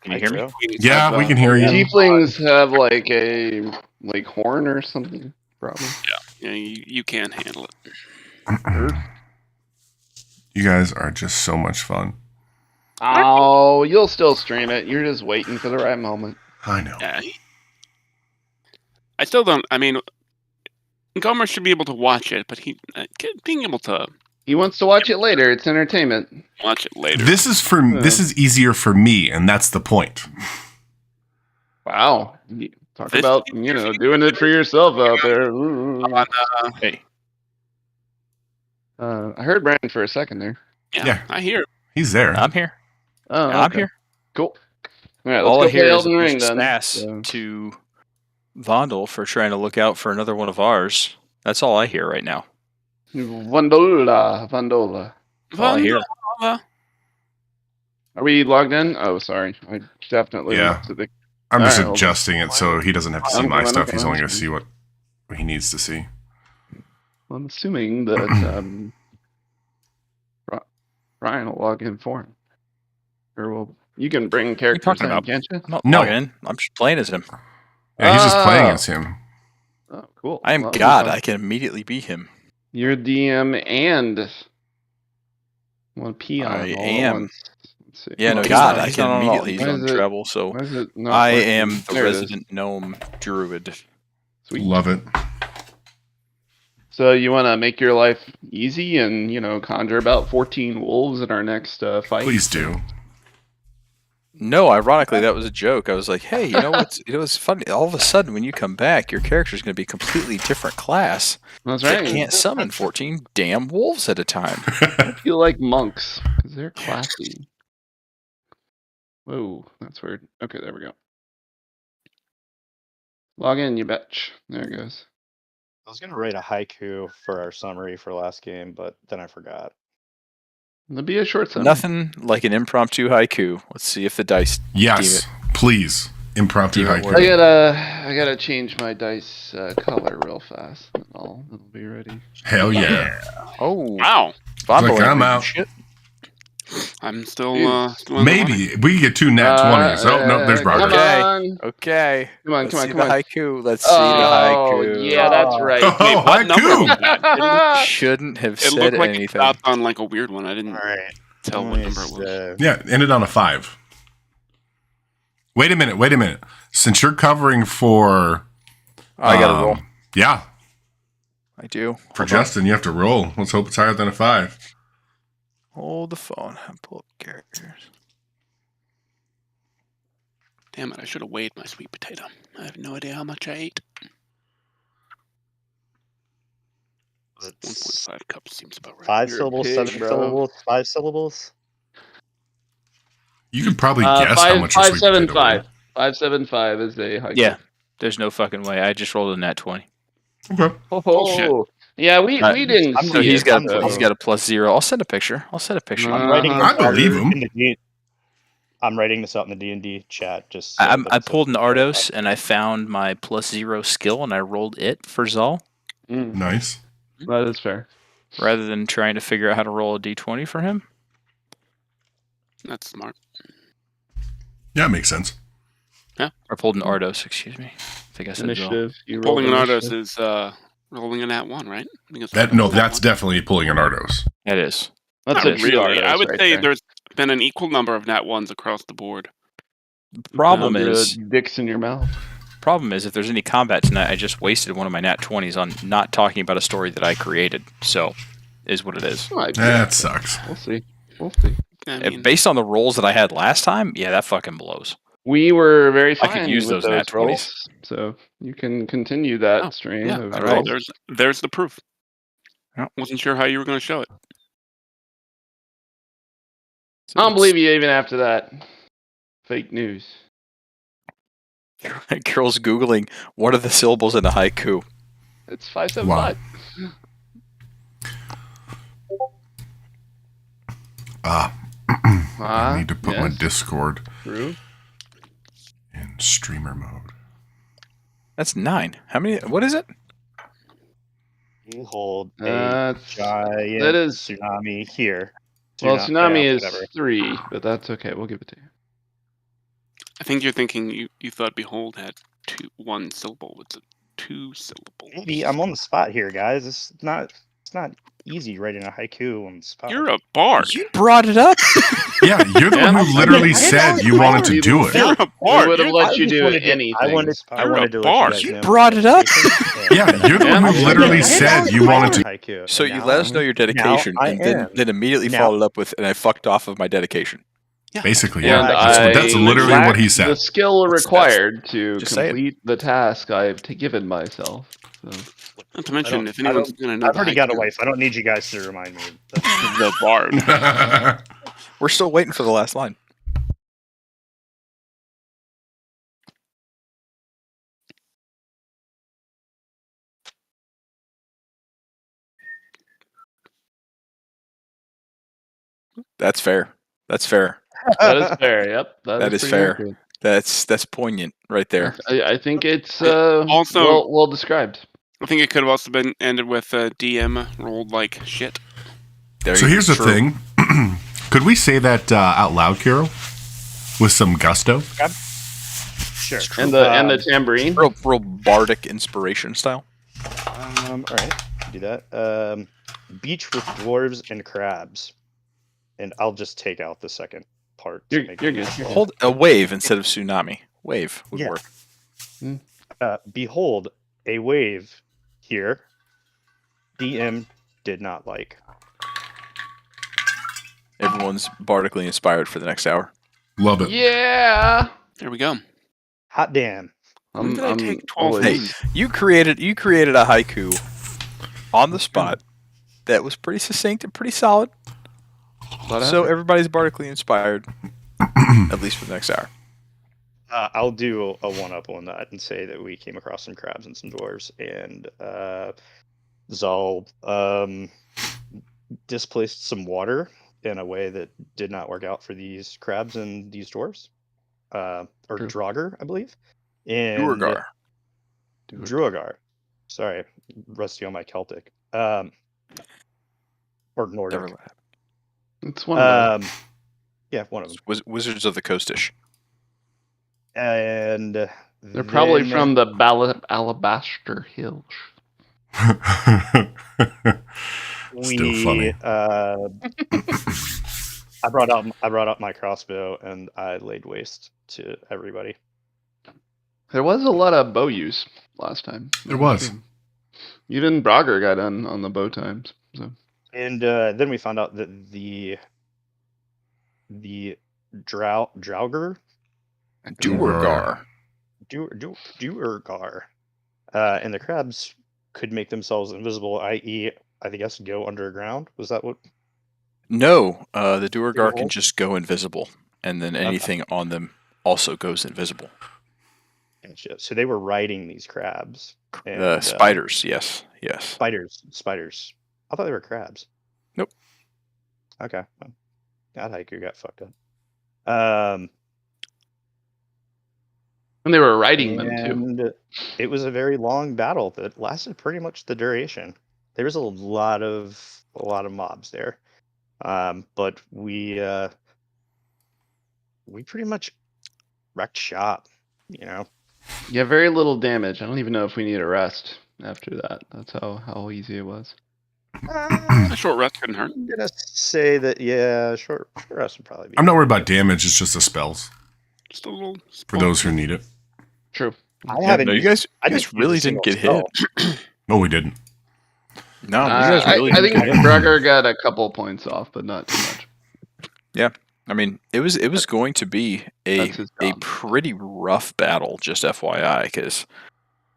Can you hear me? Yeah, we can hear you. Tieflings have like a horn or something, probably. Yeah, you can handle it. You guys are just so much fun. Oh, you'll still stream it. You're just waiting for the right moment. I know. Yeah. I still don't. I mean, Gomer should be able to watch it, but being able to He wants to watch it later. It's entertainment. watch it later. This is easier for me, and that's the point. Wow. Talk about, doing it for yourself out there. Hey. I heard Brandon for a second there. Yeah. I hear. He's there. I'm here. Oh, I'm here. Cool. All right, All I let's go hear play is Elden Ring then. sass to Vondel for trying to look out for another one of ours. That's all I hear right now. Vandola. All I hear. Are we logged in? Oh, sorry. I definitely Yeah. went to the... I'm just All right, adjusting it so he doesn't have to see my Okay, stuff. okay, He's only going okay. to see what he needs to see. I'm assuming that Ryan will log in for him. Or you can bring characters talking in, about? can't you? I'm not No. logging in. I'm just playing as him. Yeah, he's just playing Oh. as him. Oh, cool. I am Well, God. I can immediately be him. You're DM and one peon. I all at am. once. Let's see. Yeah, no, He's God. not- I he's can not on all- immediately Why zone is it- travel, so Why is it not I working? am the There it is. resident gnome druid. Sweet. Love it. So you want to make your life easy and, conjure about 14 wolves in our next fight? Please do. No, ironically, that was a joke. I was like, hey, you know what's funny? All of a sudden, when you come back, your character's going to be a completely different class. That's That right. can't summon 14 damn wolves at a time. I feel like monks because they're classy. Whoa, that's weird. Okay, there we go. Log in, you betch. There it goes. I was gonna write a haiku for our summary for last game, but then I forgot. It'll be a short summary. Nothing like an impromptu haiku. Let's see if the dice. Yes, please. Impromptu Demon haiku. word. I gotta change my dice color real fast. And it'll be ready. Hell yeah. Oh, Wow. Vondel Look, ain't I'm reading out. shit. I'm still Dude. still in the running. Maybe we can get 2 nat 20s. Oh, no, there's Come Roger. Okay. on. Okay. Come on, Let's come on, see come the on. haiku. Let's see Oh, the haiku. yeah, that's right. Oh, what number was haiku. that? Shouldn't have It said looked like it anything. stopped on like a weird one. I didn't All right. tell what number it was. Yeah, ended on a 5. Wait a minute. Since you're covering for... I got to roll. Yeah, I do. for Hold on. Justin, you have to roll. Let's hope it's higher than a 5. Hold the phone and pull up characters. Damn it! I should have weighed my sweet potato. I have no idea how much I ate. 1.5 cups seems about right. 5 You're a syllables, pig, 7 bro. syllables, 5 syllables. You could probably guess how much your sweet potato 575. 575 is a high. Yeah. There's no fucking way. I just rolled a nat 20. Okay. Oh, yeah, we didn't I'm see So he's it, got so- he's got a +0. I'll send a picture. I'm writing Uh-huh. this I believe him. in the D- I'm writing this out in the D&D chat. Just I pulled an Ardos and I found my +0 skill and I rolled it for Zal Nice. That is fair. rather than trying to figure out how to roll a d20 for him. That's smart. Yeah, it makes sense. Or pulled an Ardos, excuse me. I think I said Zal. Initiative. You Pulling an rolled Ardos initiative. is rolling an at 1, right? I think it's That's rolling an at 1. definitely pulling an Ardos. It is. That's Not a really. Ardos I would right say there. there's been an equal number of nat 1s across the board. The problem Number is of dicks in your mouth. if there's any combat tonight, I just wasted one of my nat 20s on not talking about a story that I created. So, is what it is. Might be. That sucks. We'll see. We'll see. I mean, Based on the rolls that I had last time, yeah, that fucking blows. We were very I could fine use with those nat those rolls, so you can continue that Oh, stream. yeah, of all well, right. rolls. there's the proof. Yep. Wasn't sure how you were going to show it. I don't believe you even after that. Fake news. Girl's Googling, what are the syllables in a haiku? It's 575. I need to put my yes. Discord True. in streamer mode. That's 9. How many? What is it? You hold a That's- giant that is- tsunami here. Well, tsunami yeah, is whatever. 3, but that's okay. We'll give it to you. think you're thinking you thought Behold had one syllable. It's a 2 syllables. Maybe I'm on the spot here, guys. It's not easy writing a haiku on the spot. You're a bard. You brought it up. Yeah, you're the Yeah, one who I literally did. said you wanted to do it. You're a We bard. would have You're- let you just do wanted to- anything. I wanted You're to a let bard. you guys You know brought my it up. dedication. Yeah, you're the Yeah, one I who did. literally I said did. you wanted to. Haiku. So you let us know your dedication, I and then, am. then immediately Now- followed up with, "And I fucked off of my dedication." Basically, And yeah. That's I literally what he lacked said. The skill That's- required to just say it. complete the task I've given myself. So. Not to mention, if I anyone's don't- going to know I've already got a haiku, wife. I don't need you guys to remind me. the bard. We're still waiting for the last line. That's fair. That's fair. That is fair. Yep, That is pretty fair. accurate. That's poignent right there. I think it's Also- well described. I think it could have also been ended with DM rolled like shit. There So you- here's the true. thing. Could we say that out loud, Carol? With some gusto? Sure. And the tambourine. Real bardic inspiration style. All right, do that. Beach with dwarves and crabs, and I'll just take out the second part. to You're make good. it easier. Hold a wave instead of tsunami. Wave would Yeah. work. Behold, a wave here. DM did not like. Everyone's bardically inspired for the next hour. Love it. Yeah. There we go. Hot damn. When did I take 12 always- things? You created a haiku on the spot that was pretty succinct and pretty solid. So everybody's bardically inspired, at least for the next hour. I'll do a one-up on that and say that we came across some crabs and some dwarves, and Zal displaced some water in a way that did not work out for these crabs and these dwarves, or True. Draugr, I believe. And Duergar. Druagar. Sorry, rusty on my Celtic. Or Nordic. Never laugh. It's one of them. Yeah, one of them. Wizards of the Coastish. And They're probably then from the Alabaster Hills. Still funny. I brought out my crossbow and I laid waste to everybody. There was a lot of bow use last time. There was. Even Brogger got on the bow times. So And then we found out that the Draugr Duergar. Duergar and the crabs could make themselves invisible, i.e., I guess go underground. Was that what? No, the Duergar can Behold? just go invisible, and then anything on them also goes invisible. Gotcha. So they were riding these crabs. And, The spiders, yes. Spiders. I thought they were crabs. Nope. Okay. Well, that haiku got fucked up. and they were riding them too. And it was a very long battle that lasted pretty much the duration. There was a lot of mobs there, but we pretty much wrecked shop. You know, Yeah, very little damage. I don't even know if we need a rest after that. That's how easy it was. A short rest couldn't hurt. I'm gonna say that short rest would probably be. I'm not worried about damage. It's just the spells Just a little. for those who need it. True. I haven't. No, you guys I didn't use really a didn't single get hit. spell. No, we didn't. No, you guys really I didn't think get hit. Brogger got a couple points off, but not too much. I mean, it was going to be That's his a job. pretty rough battle, just FYI, because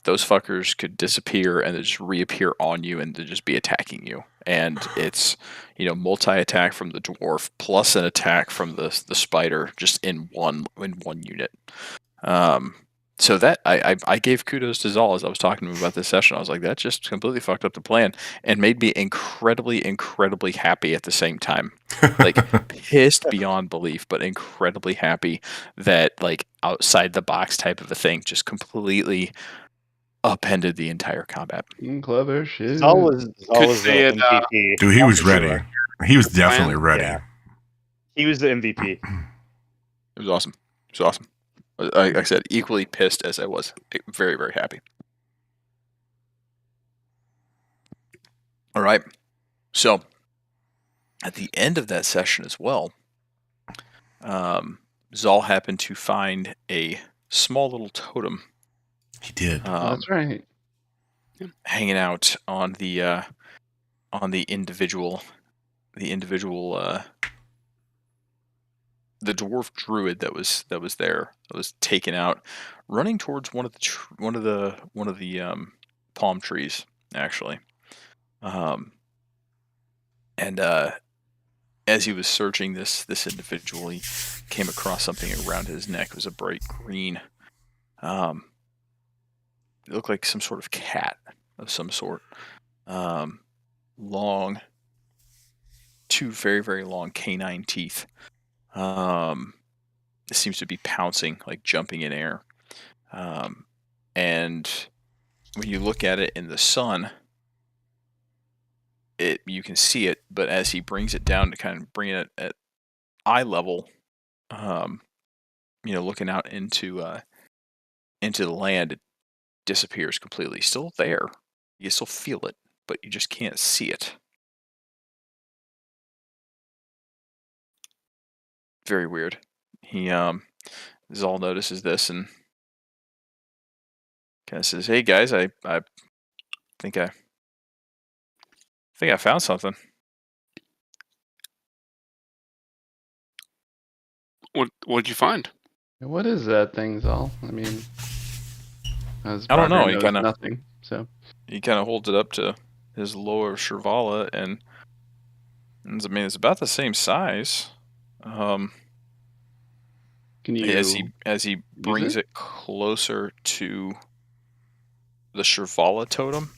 those fuckers could disappear and then just reappear on you and then just be attacking you. And it's, multi-attack from the dwarf plus an attack from the spider just in one unit. So that I gave kudos to Zal as I was talking to him about this session. I was like, that just completely fucked up the plan and made me incredibly, incredibly happy at the same time. Like pissed beyond belief, but incredibly happy that like outside the box type of a thing just completely upended the entire combat. Clever shit. Zal was say the it, MVP. Dude, he that's was for ready. sure. He was definitely ready. Yeah. He was the MVP. It was awesome. It was awesome. Like I said, equally pissed as I was. Very, very happy. All right. So, at the end of that session as well, Zal happened to find a small little totem. He did. That's right. Hanging out on the individual, the dwarf druid that was there, that was taken out, running towards one of the palm trees, actually. And as he was searching this individual, he came across something around his neck. It was a bright green. It looked like some sort of cat of some sort. Long, two very, very long canine teeth. It seems to be pouncing, like jumping in air. And when you look at it in the sun, you can see it, but as he brings it down to kind of bring it at eye level, looking out into the land, it disappears completely. Still there, you still feel it, but you just can't see it. Very weird. He Zal notices this and kind of says, "Hey guys, I think I found something." What'd you find? What is that thing, Zal? I mean, as I don't know, Parker he knows kinda- nothing. So He kind of holds it up to his lower Shirvala, and it's about the same size. can you? As he brings it closer to the Shirvala totem,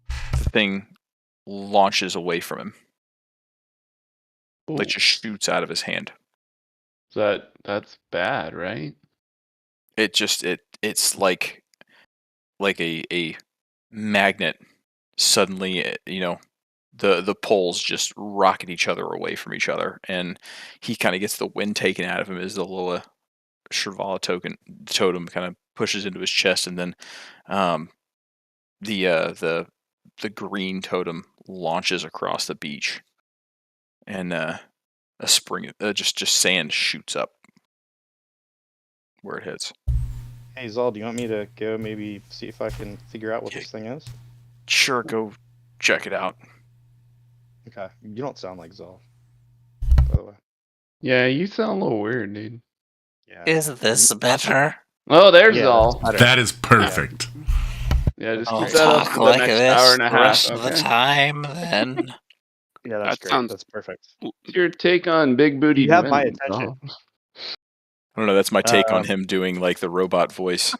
the thing launches away from him. Like Ooh, just shoots out of his hand. that's bad, right? It's like a magnet. Suddenly, the poles just rocket each other away from each other, and he kind of gets the wind taken out of him as the Loa Shirvala totem kind of pushes into his chest, and then the green totem launches across the beach, and a spring just sand shoots up where it hits. Hey Zal, do you want me to go maybe see if I can figure out what this thing is? Sure, go check it out. Okay, you don't sound like Zal, by the way. Yeah, you sound a little weird, dude. Yeah. Is this better? Oh, there's Yeah, Zal. that's better. That is perfect. Yeah, just I'll keep that up talk for the like next this hour and a the half. rest of the Okay? time, then. Yeah, that's That great. sounds- That's perfect. What's your take on big booty? You have my women, attention. Zal? I don't know. That's my take on Um, him doing like the robot voice.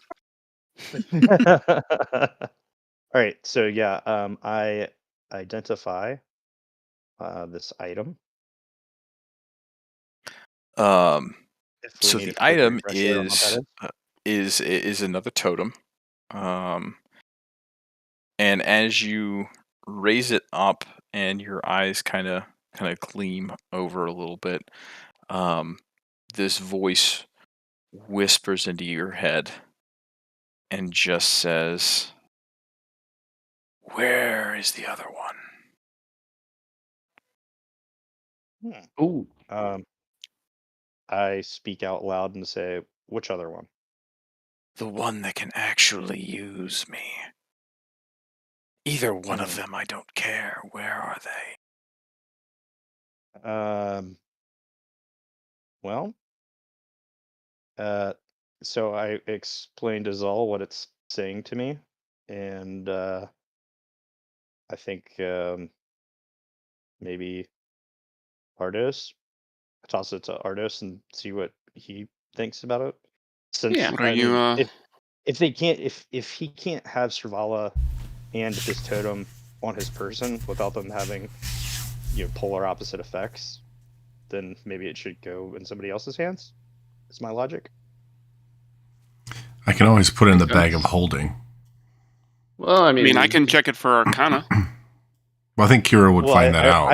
All right, so yeah, I identify this item. Um, If we so need a the quick item refresher on what that is another totem. And as you raise it up and your eyes kind of gleam over a little bit, this voice whispers into your head and just says, "Where is the other one?" Ooh, I speak out loud and say, "Which other one?" The one that can actually use me. Either one of Hmm. them, I don't care. Where are they? Well, so I explained to Zal what it's saying to me, and I think maybe Ardos. I toss it to Ardos and see what he thinks about it. Since Yeah. What are I you? mean, if they can't, if he can't have Servala and this totem on his person without them having, polar opposite effects, then maybe it should go in somebody else's hands. Is my logic. I can always put it in the Makes bag sense. of holding. well, I I mean, mean, I can check it for Arcana. Well, I think Kira would find that out.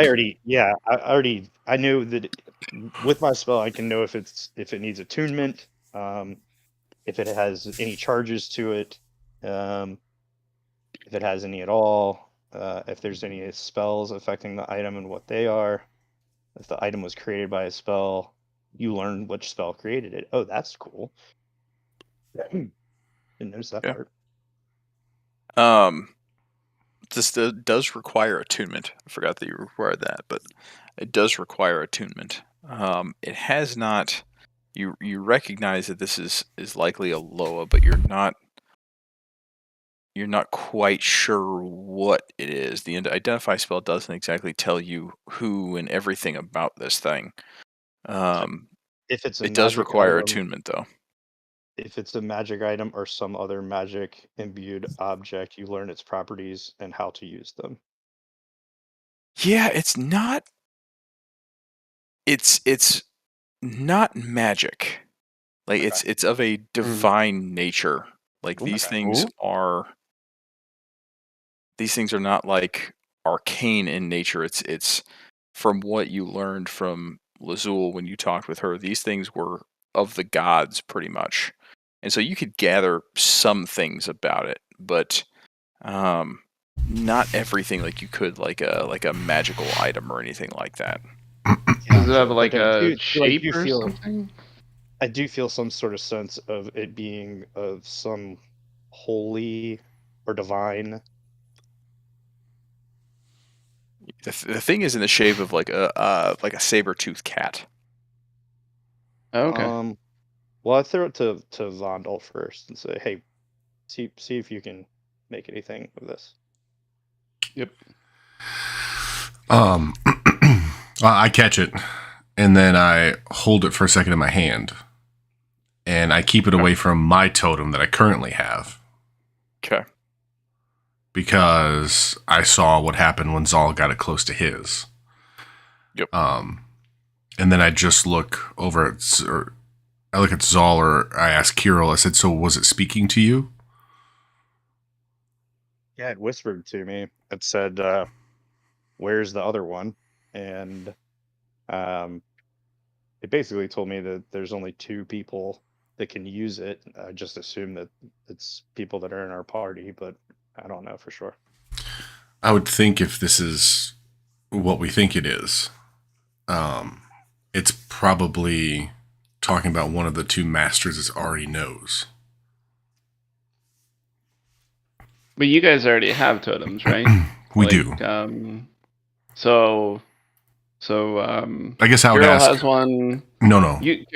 I know that with my spell I can know if it needs attunement, if it has any charges to it, if it has any at all, if there's any spells affecting the item and what they are. If the item was created by a spell, you learn which spell created it. Oh, that's cool. Didn't notice that Yeah. part. This does require attunement. I forgot that you required that, but it does require attunement. It has not. You recognize that this is likely a Loa, but you're not quite sure what it is. The identify spell doesn't exactly tell you who and everything about this thing. If it's a It does magic require item, attunement, though. if it's a magic item or some other magic imbued object, you learn its properties and how to use them. Yeah, it's not. It's not magic. Like it's of a divine nature. Like these things are. These things are not like arcane in nature. It's from what you learned from Lazul when you talked with her. These things were of the gods, pretty much, and so you could gather some things about it, but not everything like you could like a magical item or anything like that. Does it have like I a do shape or feel- something? I do feel some sort of sense of it being of some holy or divine. The thing is in the shape of like a saber-toothed cat. Oh, okay. Well, I throw it to Vondel first and say, "Hey, see if you can make anything of this." I catch it, and then I hold it for a second in my hand, and I keep it away from my totem that I currently have. Okay. Because I saw what happened when Zal got it close to his. Yep. And then I just look over at, or I look at Zal, or I ask Kirill. I said, "So was it speaking to you?" Yeah, it whispered to me. It said, "Where's the other one?" And it basically told me that there's only 2 people that can use it. I just assume that it's people that are in our party, but I don't know for sure. I would think if this is what we think it is, it's probably talking about one of the 2 masters it already knows. But you guys already have totems, right? We Like, do. So I guess I would Kirill ask. has one. No.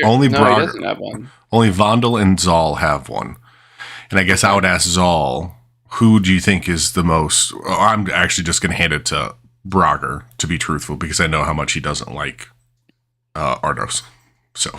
Only no, Brogger. he doesn't have one. Only Vondel and Zal have one. And I guess I would ask Zal, who do you think is the most... I'm actually just going to hand it to Brogger, to be truthful, because I know how much he doesn't like Ardos. So...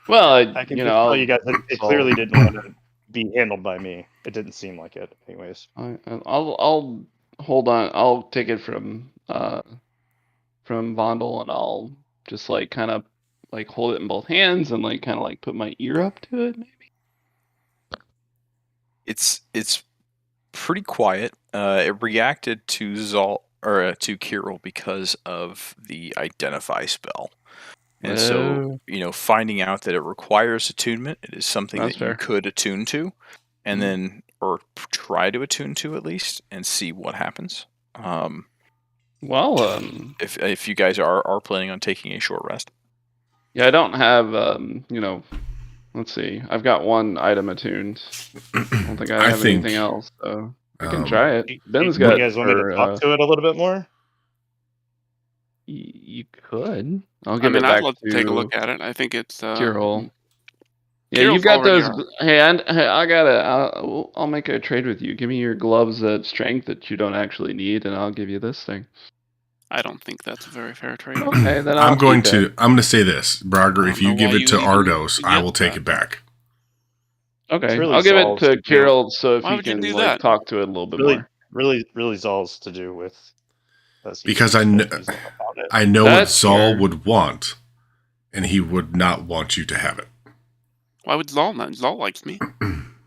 Well, I can tell you guys that it clearly didn't want to be handled by me. It didn't seem like it, anyways. I'll hold on. I'll take it from Vondel, and I'll just like kind of like hold it in both hands and like kind of like put my ear up to it, maybe. It's pretty quiet. It reacted to Zal or to Kirill because of the identify spell. And so, finding out that it requires attunement, it is something That's that fair. you could attune to, and then, or try to attune to at least, and see what happens. Well, If you guys are planning on taking a short rest. yeah, I don't have let's see. I've got one item attuned. I don't think I have anything else, so I can try it. Ben's got. You guys want me to talk to it a little bit more? You could. I'll I give mean, it I'd back love to take a look at it. I think it's Kirill. Yeah, Kirill's you've got already those. Hey, I gotta. I'll make a trade with you. Give me your gloves at strength that you don't actually need, and I'll give you this thing. I don't think that's a very fair trade. Okay, then I'm going keep to. it. I'm going to say this, Brogger. I If don't you know give why it you to even Ardos, I will suggest take that. it back. Okay, It's really I'll give it Zal's to to do. Kirill so if Why he would you can do like that? talk to it a little bit Really, more. really Zal's to do with. Because I know what That's Zal fair. would want, and he would not want you to have it. Why would Zal not? Zal likes me.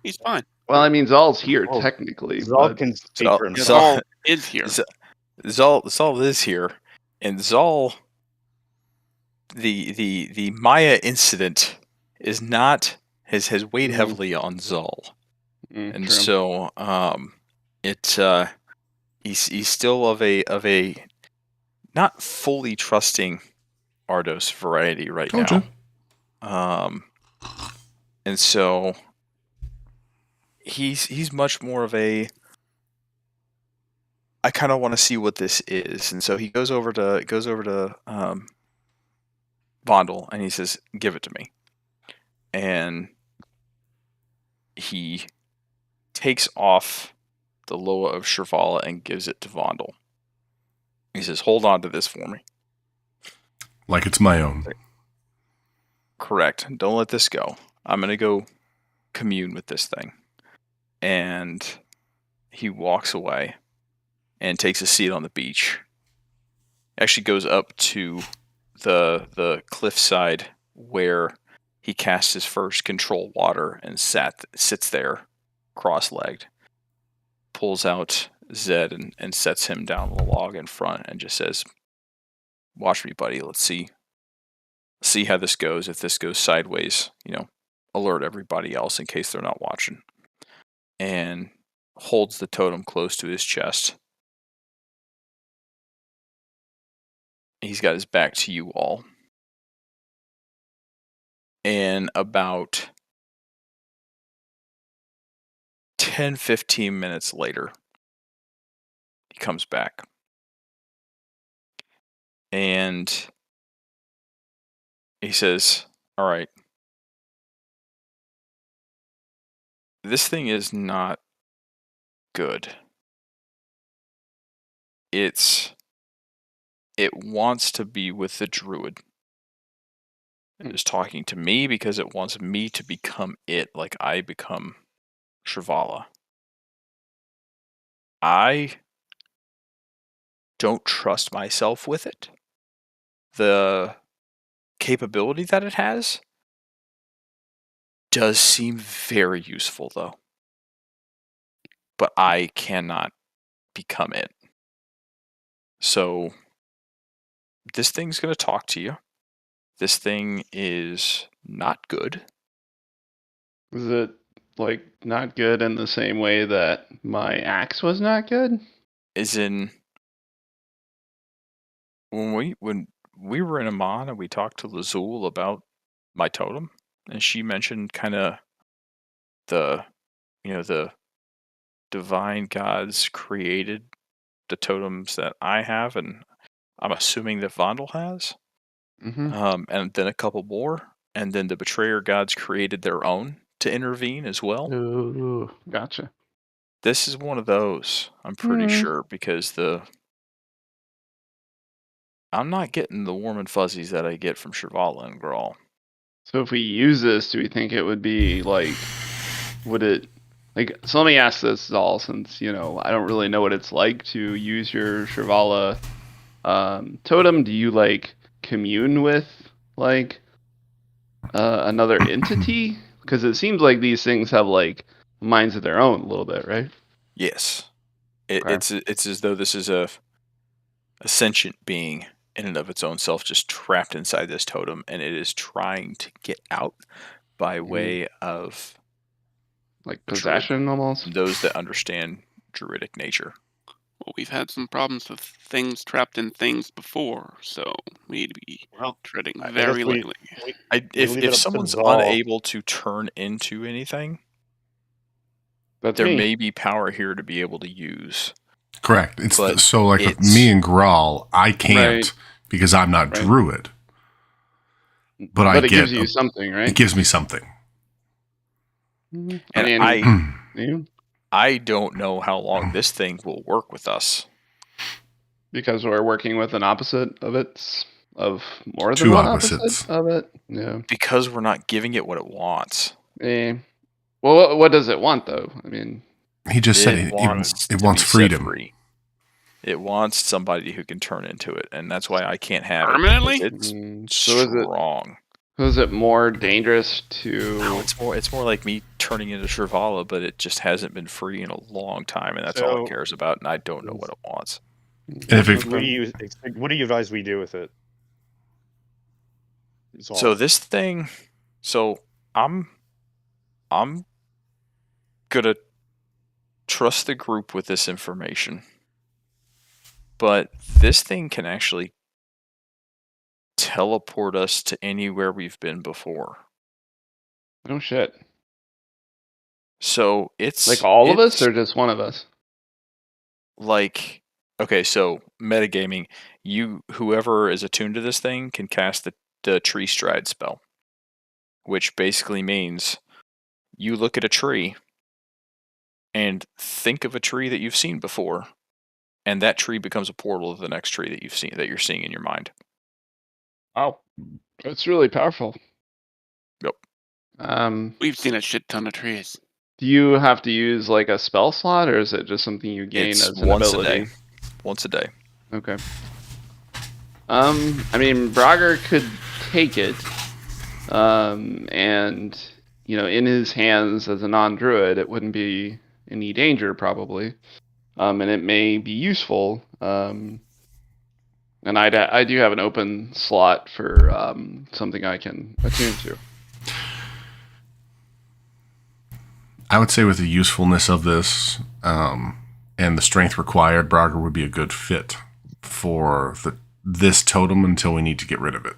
He's fine. Well, I mean, Zal's here Well, technically. Zal but can speak Zal- for Yeah, himself. Zal is here. Zal is here, and Zal. The Maya incident is not has weighed Mhm. heavily on Zal, and True. so he's still of a not fully trusting Ardos variety right Told now. And so he's much more of a, I kind of want to see what this is, and so he goes over to Vondel and he says, "Give it to me," and he takes off the Loa of Shirvala and gives it to Vondel. He says, "Hold on to this for me." Like it's my own. Correct. Don't let this go. I'm gonna go commune with this thing. And he walks away and takes a seat on the beach. Actually goes up to the cliffside where he cast his first control water and sits there cross-legged. Pulls out Zed and sets him down on the log in front and just says, "Watch me, buddy. Let's see how this goes. If this goes sideways, alert everybody else in case they're not watching." And holds the totem close to his chest. He's got his back to you all. And about 10-15 minutes later, he comes back. And he says, "All right. This thing is not good. It wants to be with the druid. It is talking to me because it wants me to become it, like I become Shirvala. I don't trust myself with it. The capability that it has does seem very useful, though. But I cannot become it. So, this thing's going to talk to you. This thing is not good." Is it like not good in the same way that my axe was not good? As in, when we were in Amon and we talked to Lazul about my totem, and she mentioned kind of the divine gods created the totems that I have, and I'm assuming that Vondel has. Mm-hmm. And then a couple more, and then the betrayer gods created their own to intervene as well. Ooh, gotcha. This is one of those, I'm pretty sure, because I'm not getting the warm and fuzzies that I get from Shirvala and Grawl. So if we use this, do we think it would be like, would it, like, so let me ask this all, since, I don't really know what it's like to use your Shirvala totem. Do you, like, commune with, like, another entity? Because it seems like these things have, like, minds of their own a little bit, right? Yes. Okay. It's as though this is a sentient being in and of its own self, just trapped inside this totem, and it is trying to get out by way of like possession, almost. Those that understand druidic nature. Well, we've had some problems with things trapped in things before, so we need to be treading very lightly. If someone's unable to turn into anything, there may be power here to be able to use. Correct. With me and Grawl, I can't because I'm not druid. But it gives you something, right? It gives me something. And I don't know how long this thing will work with us. Because we're working with an opposite of more than two one opposites opposite of it. Yeah. Because we're not giving it what it wants. Well, what does it want, though? I mean, he just said it wants freedom. Free. It wants somebody who can turn into it, and that's why I can't have permanently. It. It's strong. Is it more dangerous to? No, it's more like me turning into Shirvala, but it just hasn't been free in a long time, and that's all it cares about, and I don't know what it wants. And what do you advise we do with it? So this thing, I'm I'm gonna trust the group with this information, but this thing can actually teleport us to anywhere we've been before. Oh shit! So it's Like all of us, it's or just one of us? like okay, so metagaming, whoever is attuned to this thing can cast the tree stride spell, which basically means you look at a tree and think of a tree that you've seen before, and that tree becomes a portal to the next tree that you're seeing in your mind. Oh, that's really powerful. Yep. We've seen a shit ton of trees. Do you have to use like a spell slot, or is it just something you gain It's as an once ability? a day. Once a day. Okay. I mean, Brager could take it, and in his hands as a non-druid, it wouldn't be any danger probably, and it may be useful. And I do have an open slot for something I can attune to. I would say with the usefulness of this and the strength required, Brager would be a good fit for this totem until we need to get rid of it.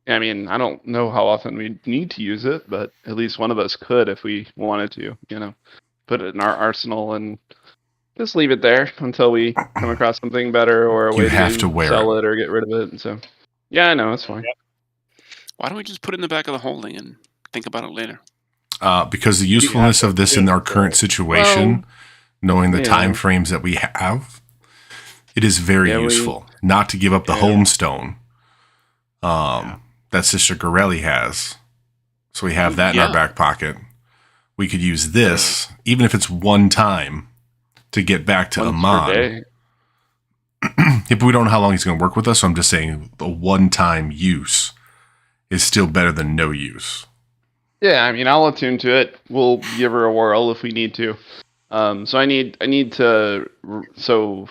I mean, I don't know how often we need to use it, but at least one of us could if we wanted to, put it in our arsenal and just leave it there until we come across something better or a You way have to wear sell it or get rid of it. And so, yeah, I know, it's fine. Why don't we just put it in the back of the holding and think about it later? Because the usefulness of this in our current situation, knowing the yeah. time frames that we have, it is very useful. Not to give up the homestone that Sister Gorelli has. So we have that in our back pocket. We could use this, even if it's one time, to get back to Amon. Yeah, but we don't know how long he's going to work with us, so I'm just saying the one-time use is still better than no use. Yeah, I mean, I'll attune to it. We'll give her a whirl if we need to. So I need to. So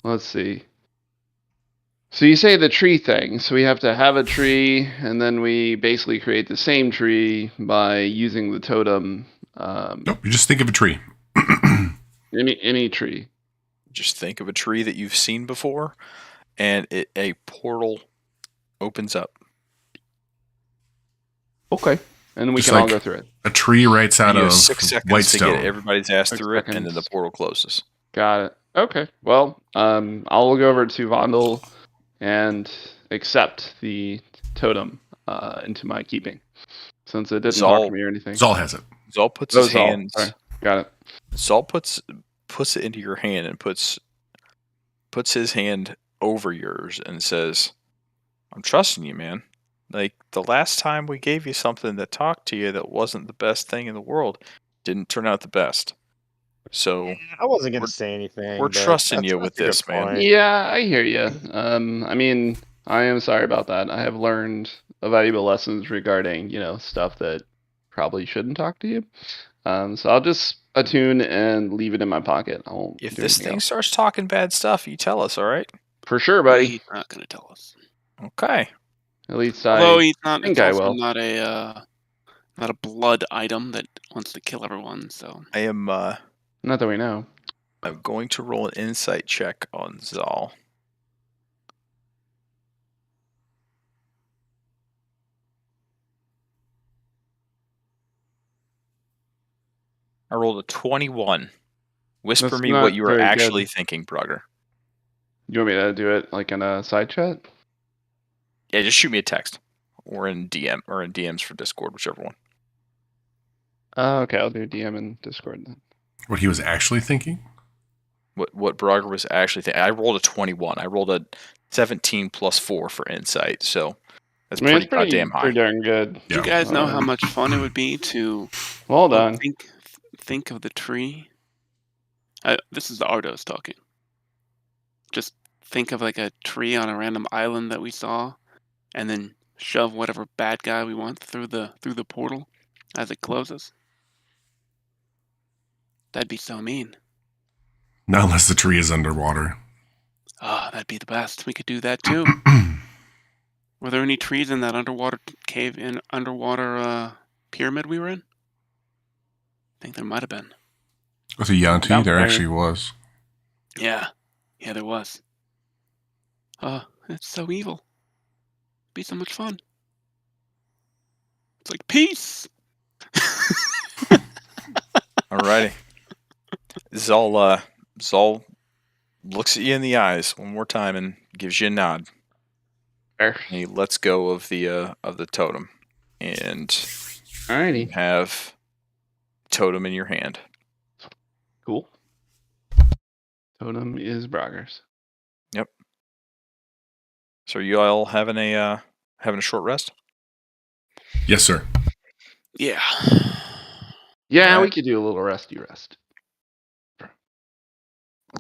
let's see. So you say the tree thing. So we have to have a tree, and then we basically create the same tree by using the totem. Nope, you just think of a tree. Any tree. Just think of a tree that you've seen before, and a portal opens up. Okay. And we Just can all like go through it. A tree writes out You have of 6 seconds Whitestone. to get everybody's ass 6 through it, and then seconds. the portal closes. Got it. Okay. Well, I'll go over to Vondel and accept the totem into my keeping, since it didn't talk to me or anything. Zal has it. Zal puts Oh, his Zal. hands. Sorry. Got it. Zal puts it into your hand and puts his hand over yours and says, "I'm trusting you, man. Like the last time we gave you something that talked to you that wasn't the best thing in the world, didn't turn out the best. So I wasn't gonna say anything. we're but trusting you with that's a good this, man." point. Yeah, I hear you. I mean, I am sorry about that. I have learned valuable lessons regarding, stuff that probably shouldn't talk to you. So I'll just attune and leave it in my pocket. I won't If do this anything thing else. starts talking bad stuff, you tell us, all right? For sure, buddy. He's not going to tell us. Okay. At least Although I he's not, think it's I also will. not a blood item that wants to kill everyone. So I am Not that we know. I'm going to roll an insight check on Zal. I rolled a 21. Whisper That's me not what you are very actually good. thinking, Brugger. You want me to do it like in a side chat? Yeah, just shoot me a text. Or in DMs for Discord, whichever one. Okay, I'll do DM and Discord then. What he was actually thinking? What Brugger was actually thinking. I rolled a 21. I rolled a 17 plus 4 for insight, so that's I mean, it's pretty goddamn high. pretty darn good. do you Yeah. guys know how much fun it would be to Well done. think of the tree? This is the Ardos talking. Just think of like a tree on a random island that we saw, and then shove whatever bad guy we want through the portal as it closes. That'd be so mean. Not unless the tree is underwater. Ah, that'd be the best. We could do that too. Were there any trees in that underwater cave in underwater pyramid we were in? I think there might have been. With a Yanti, Down there there. actually was. Yeah, there was. It's so evil. Be so much fun. It's like peace. Alrighty. Zal looks at you in the eyes one more time and gives you a nod. Fair. And he lets go of the totem, and you Alrighty. have totem in your hand. Cool. Totem is Brogger's. So are you all having a short rest? Yes, sir. Yeah. Yeah, we Alright. could do a little resty rest.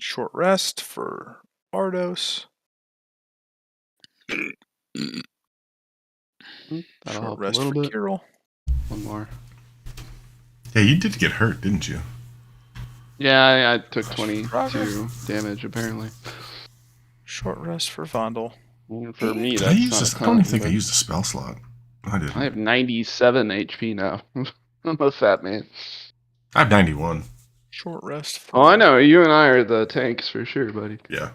Short rest for Ardos. That'll Short help a rest little for bit. Kirill. One more. Yeah, you did get hurt, didn't you? Yeah, I took Progress. 22 damage apparently. Short rest for Vondel. And for me, Did I that's use not this? a I don't even ton, think I but used a spell slot. I didn't. I have 97 HP now. I'm a fat man. I have 91. Short rest for Oh, I know. You and I are the tanks for sure, buddy. Yeah.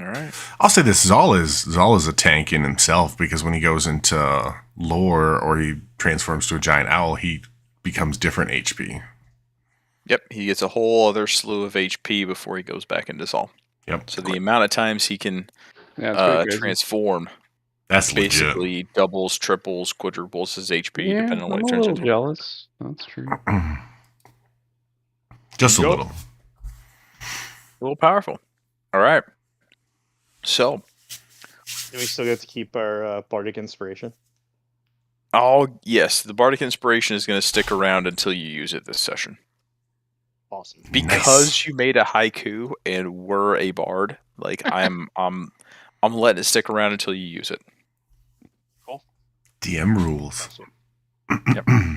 Alright. I'll say this: Zal is a tank in himself, because when he goes into lore or he transforms to a giant owl, he becomes different HP. Yep, he gets a whole other slew of HP before he goes back into Zal. Yep. So the amount of times he can Yeah, it's pretty crazy. transform That's legit. basically doubles, triples, quadruples his HP Yeah, depending on what I'm he a turns little into. jealous. That's true. Just a Go. little. A little powerful. Alright. So, Do we still get to keep our bardic inspiration? oh yes, the Bardic Inspiration is going to stick around until you use it this session. Awesome. Because Nice. you made a haiku and were a bard, like I'm letting it stick around until you use it. DM rules.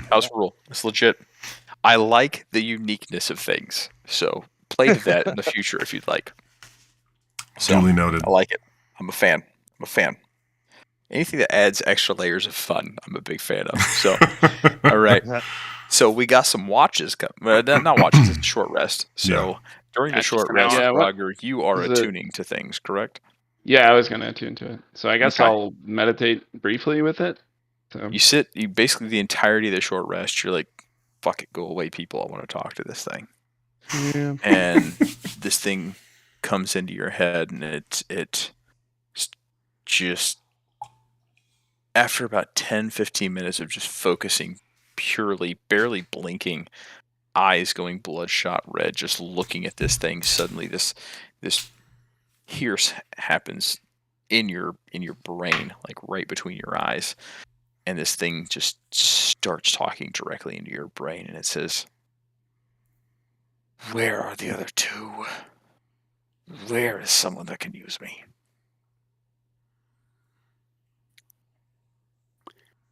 House rule. It's legit. I like the uniqueness of things. So play to that in the future if you'd like. So Duly noted. I like it. I'm a fan. Anything that adds extra layers of fun, I'm a big fan of. So all right. So we got some watches. Not watches. It's a short rest. So during the That's short just an rest, hour. Yeah, what- Roger, you are is it? attuning to things, correct? Yeah, I was going to attune to it. So I guess Okay. I'll meditate briefly with it. So, You basically the entirety of the short rest, you're like, fuck it, go away, people. I want to talk to this thing. yeah. And this thing comes into your head, and it just, after about 10-15 minutes of just focusing purely, barely blinking, eyes going bloodshot red, just looking at this thing, suddenly this pierce happens in your brain, like right between your eyes, and this thing just starts talking directly into your brain, and it says, "Where are the other two? Where is someone that can use me?"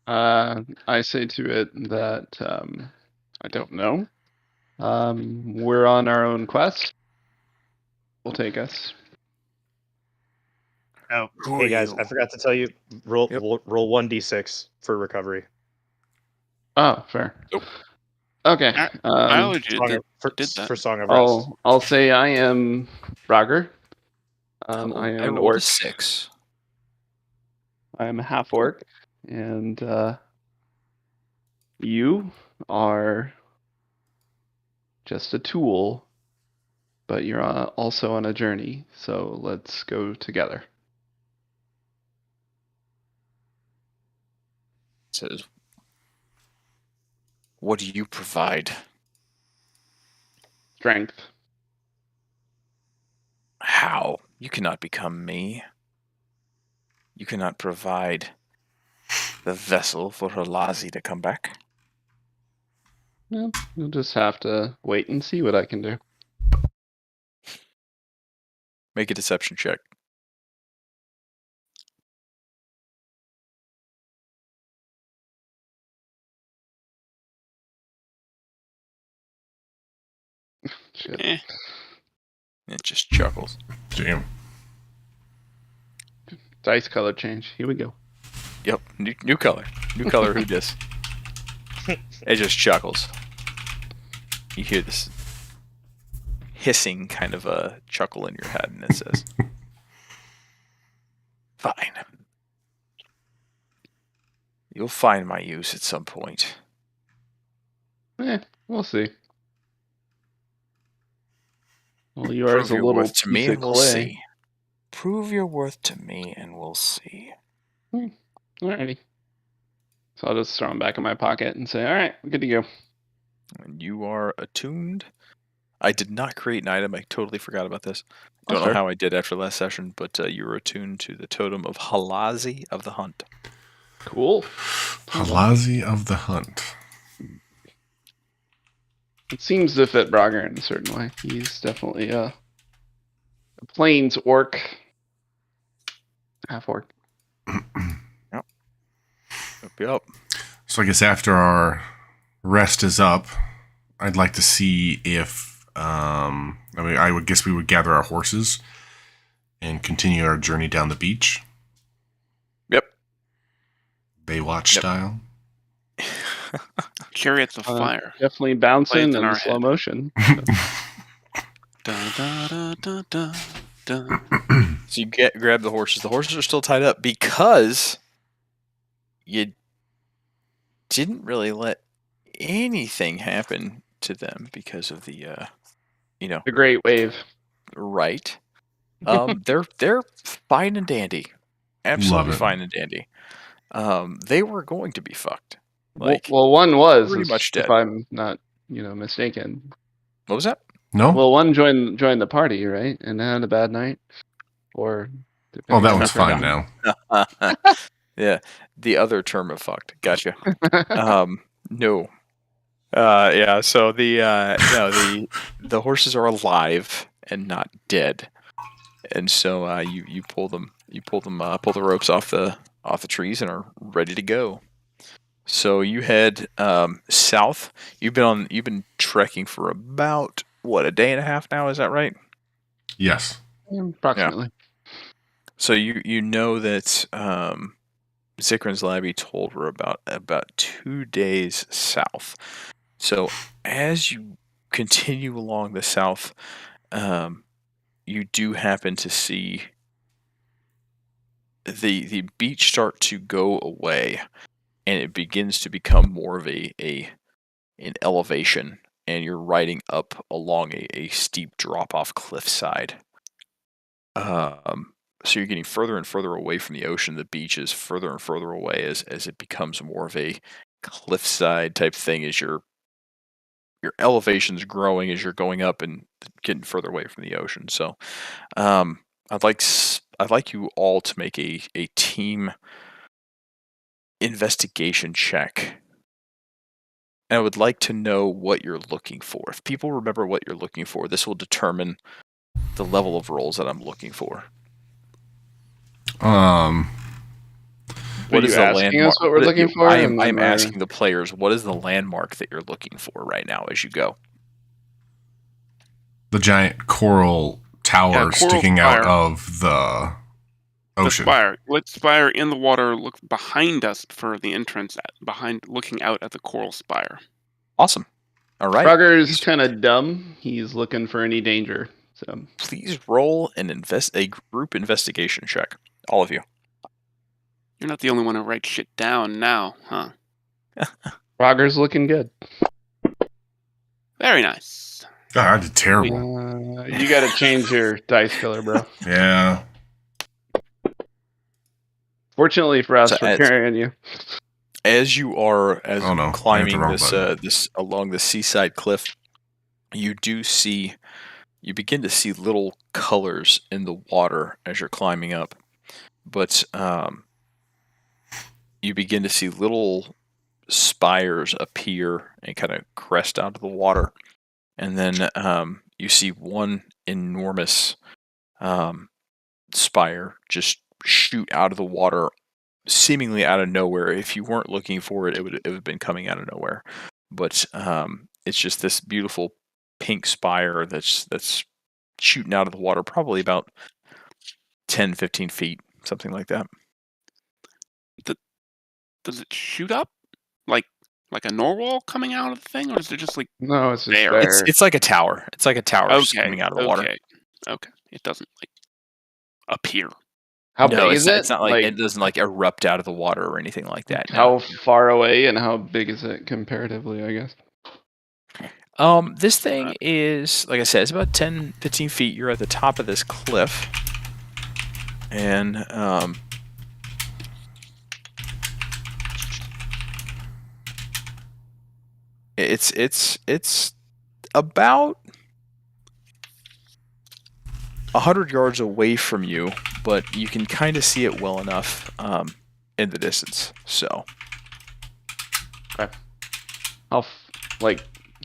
I say to it that I don't know. We're on our own quest. Will take us. Oh, Who hey are guys, you? I forgot to tell you. Roll Yep. roll 1d6 for recovery. Oh, fair. Nope. Okay. Biology Song did, of- for, did that. for Song of Rest. I'll say I am Roger. I am I an rolled orc. a 6. I am a half orc, and you are just a tool, but you're also on a journey. So let's go together. It says, "What do you provide?" Strength. How? You cannot become me. You cannot provide the vessel for Halazi to come back. Yeah, you'll just have to wait and see what I can do. Make a deception check. Shit. Eh. It just chuckles. Damn. Dice color change. Here we go. Yep, new color. New color, who dis? It just chuckles. You hear this hissing kind of a chuckle in your head, and it says, fine. You'll find my use at some point. We'll see. Well, you are Prove a your little worth to me piece and of we'll clay. see. Prove your worth to me and we'll see. Alrighty. So I'll just throw them back in my pocket and say, all right, we're good to go. And you are attuned. I did not create an item. I totally forgot about this. That's Don't know fair. how I did after last session, but you were attuned to the totem of Halazi of the Hunt. Cool. Halazi of the Hunt. It seems to fit Brogger in a certain way. He's definitely a plains orc. Half orc. Yep. So I guess after our rest is up, I'd like to see if I would guess we would gather our horses and continue our journey down the beach. Yep. Baywatch Yep. style. Chariots of fire. Definitely bouncing Plays in in our slow head. motion. Dun, dun, dun, dun, dun, dun. So you grab the horses. The horses are still tied up because you didn't really let anything happen to them because of the, The great wave. right. They're fine and dandy, absolutely it. fine and dandy. They were going to be fucked. Like, Well, one was pretty much if dead. I'm not, mistaken. what was that? No? Well, one joined the party, right, and had a bad night, or Oh, that one's fine now. Yeah, the other term of fucked. Gotcha. No. Yeah. So the horses are alive and not dead, and so you pull the ropes off the trees and are ready to go. So you head south. You've been trekking for about a day and a half now. Is that right? Yes. Approximately. So you know that Zikrin's Labby told her about 2 days south. So as you continue along the south, you do happen to see the beach start to go away, and it begins to become more of an elevation, and you're riding up along a steep drop-off cliffside. So you're getting further and further away from the ocean. The beach is further and further away as it becomes more of a cliffside type thing as your elevation's growing as you're going up and getting further away from the ocean. So I'd like you all to make a team investigation check. And I would like to know what you're looking for. If people remember what you're looking for, this will determine the level of rolls that I'm looking for. Are What you is the asking landmark? us what we're looking for? I'm and then asking the players, what is the landmark that you're looking for right now as you go? The giant coral tower Yeah, coral sticking out spire. of the The ocean. spire. Let's spire in the water. Look behind us for the entrance. Looking out at the coral spire. Awesome. All right. Frogger's kind of dumb. He's looking for any danger. So Please roll a group investigation check. All of you. You're not the only one who writes shit down now, huh? Frogger's looking good. Very nice. God, I did terrible. You got to change your dice color, bro. Yeah. Fortunately for us, So we're carrying you. As you are Oh, no. I hit the climbing wrong this button. this along the seaside cliff, you begin to see little colors in the water as you're climbing up, but you begin to see little spires appear and kind of crest out of the water, and then you see one enormous spire just shoot out of the water, seemingly out of nowhere. If you weren't looking for it, it would have been coming out of nowhere. But it's just this beautiful pink spire that's shooting out of the water, probably about 10, 15 feet something like that. Does it shoot up like a narwhal coming out of the thing, or is it just like No, it's just there? there. It's like a tower. It's like a tower just Okay, coming out of the water. okay. It doesn't like appear. How No, big it's is not, it? it's not like it doesn't like erupt out of the water or anything like that. No. How far away and how big is it comparatively, I guess? This thing is, like I said, it's about 10, 15 feet. You're at the top of this cliff. And, it's about 100 yards away from you, but you can kind of see it well enough, in the distance. So,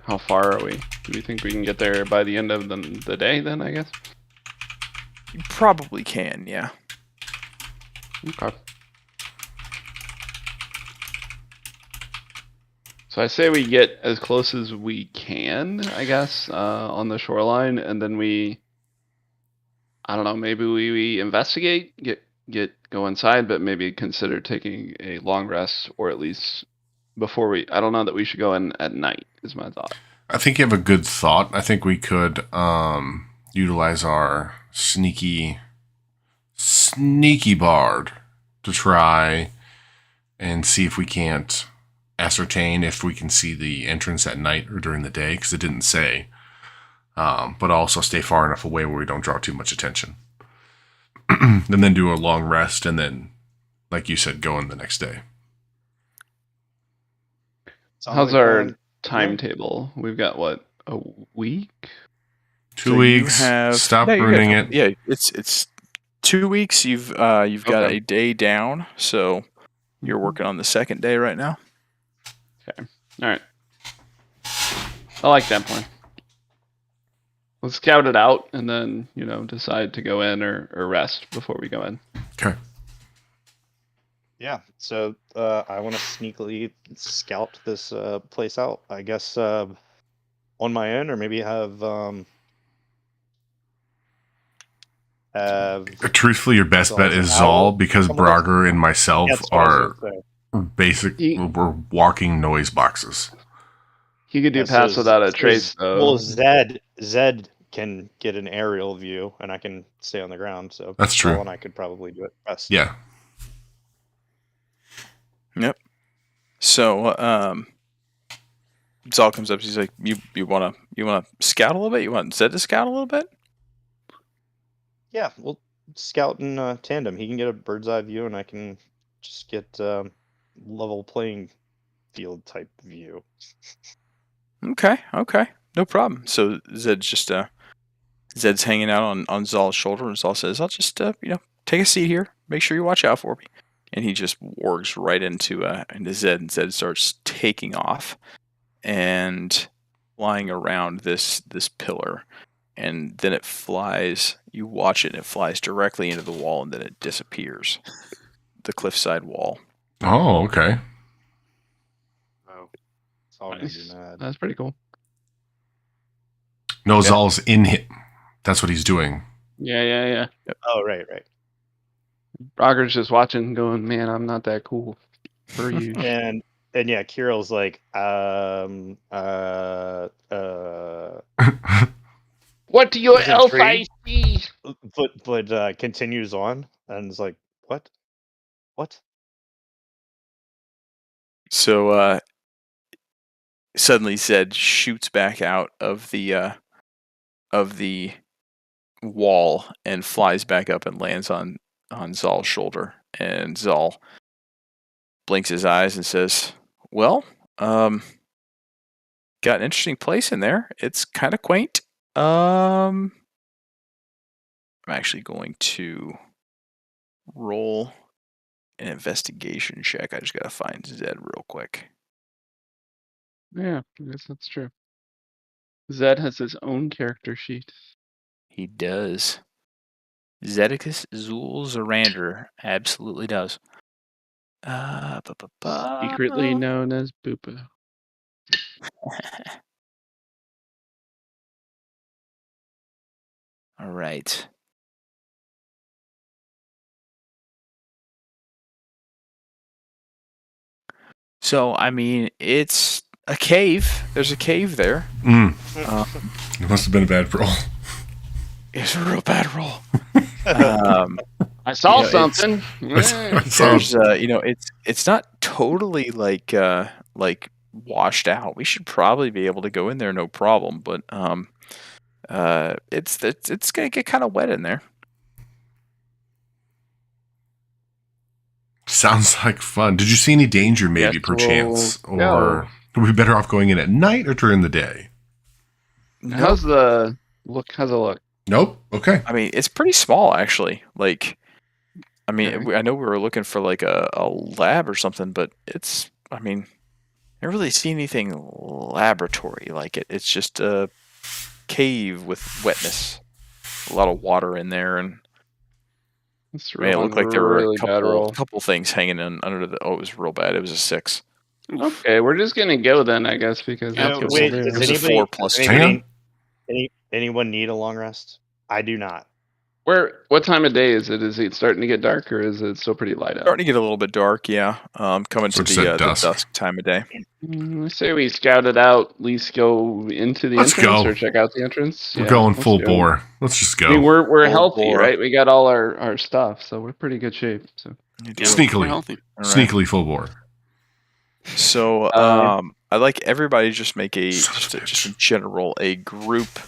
How far are we? Do we think we can get there by the end of the day then, I guess? you probably can, yeah. Okay. So I say we get as close as we can, I guess, on the shoreline, and then I don't know, maybe we investigate, go inside, but maybe consider taking a long rest, or at least before I don't know that we should go in at night, is my thought. I think you have a good thought. I think we could utilize our sneaky bard to try and see if we can't ascertain if we can see the entrance at night or during the day, because it didn't say. But also stay far enough away where we don't draw too much attention. And then do a long rest, and then, like you said, go in the next day. How's our timetable? We've got what, a week? 2 So weeks. Stop you're ruining good. it. Yeah, it's 2 weeks. You've got Okay. a day down, so you're working on the second day right now. All right. I like that plan. Let's scout it out and then, decide to go in or rest before we go in. Okay. Yeah, so I want to sneakily scout this place out. I guess on my own, or maybe have Truthfully, your best bet is Owl. Zal, because Someone else- Brager and myself That's what I are was gonna say. we're walking noise boxes. He could do Yeah, so pass without a Z- trace, though. Well, Zed can get an aerial view, and I can stay on the ground. So That's true. Paul and I could probably do it best. Yeah. Yep. So Zal comes up. He's like, "You wanna scout a little bit? You want Zed to scout a little bit?" Yeah, we'll scout in tandem. He can get a bird's eye view, and I can just get level playing field type view. Okay, no problem. So Zed's hanging out on Zal's shoulder, and Zal says, "I'll just take a seat here. Make sure you watch out for me." And he just wargs right into Zed, and Zed starts taking off and flying around this pillar, and then it flies. You watch it, and it flies directly into the wall, and then it disappears. The cliffside wall. Oh, okay. Oh, it's all Nice. gonna be mad. That's pretty cool. No, Zal's in him. That's what he's doing. Yeah. Oh, right. Roger's just watching, going, "Man, I'm not that cool for you." And yeah, Kirill's like, What do your Is it elf tree? eyes see? but continues on, and is like, what? So suddenly Zed shoots back out of the wall and flies back up and lands on Zal's shoulder. And Zal blinks his eyes and says, "Well, got an interesting place in there. It's kind of quaint. I'm actually going to roll an investigation check. I just gotta find Zed real quick." Yeah, I guess that's true. Zed has his own character sheet. He does. Zedicus Zul Zorander absolutely does. Secretly known as Boopa. All right. So I mean, it's a cave. There's a cave there. It must have been a bad roll. It's a real bad roll. I saw You know, it's- something. There's it's not totally like washed out. We should probably be able to go in there no problem, but it's gonna get kind of wet in there. Sounds like fun. Did you see any danger, maybe, Yes, perchance? well, Or are we better off going in at night or during the day? How's the look? How's it look? Nope. Okay. I mean, it's pretty small actually. Like, I mean, Okay. I know we were looking for like a lab or something, but it's. I mean, I don't really see anything laboratory like it. It's just a cave with wetness, a lot of water in there, and It's I mean, it looked like there were really a bad roll. couple things hanging in under the. Oh, it was real bad. It was a 6. Okay, we're just gonna go then, I guess, because Yeah, that's what Wait, we'll do. It was a 4 plus 2. Anyone need a long rest? I do not. What time of day is it? Is it starting to get dark, or is it still pretty light out? Starting to get a little bit dark, yeah. Coming So to it's the at dusk. dusk time of day. I say we scout it out. At least go into the Let's entrance go. or check out the entrance. We're Yeah, going let's full go. bore. Let's just go. I mean, we're Full healthy, bore. right? We got all our stuff, so we're pretty good shape. So You do. Sneakily. We're healthy. All right. Sneakily full bore. So, I'd like everybody to just make Son of a Oh, just bitch. in general a group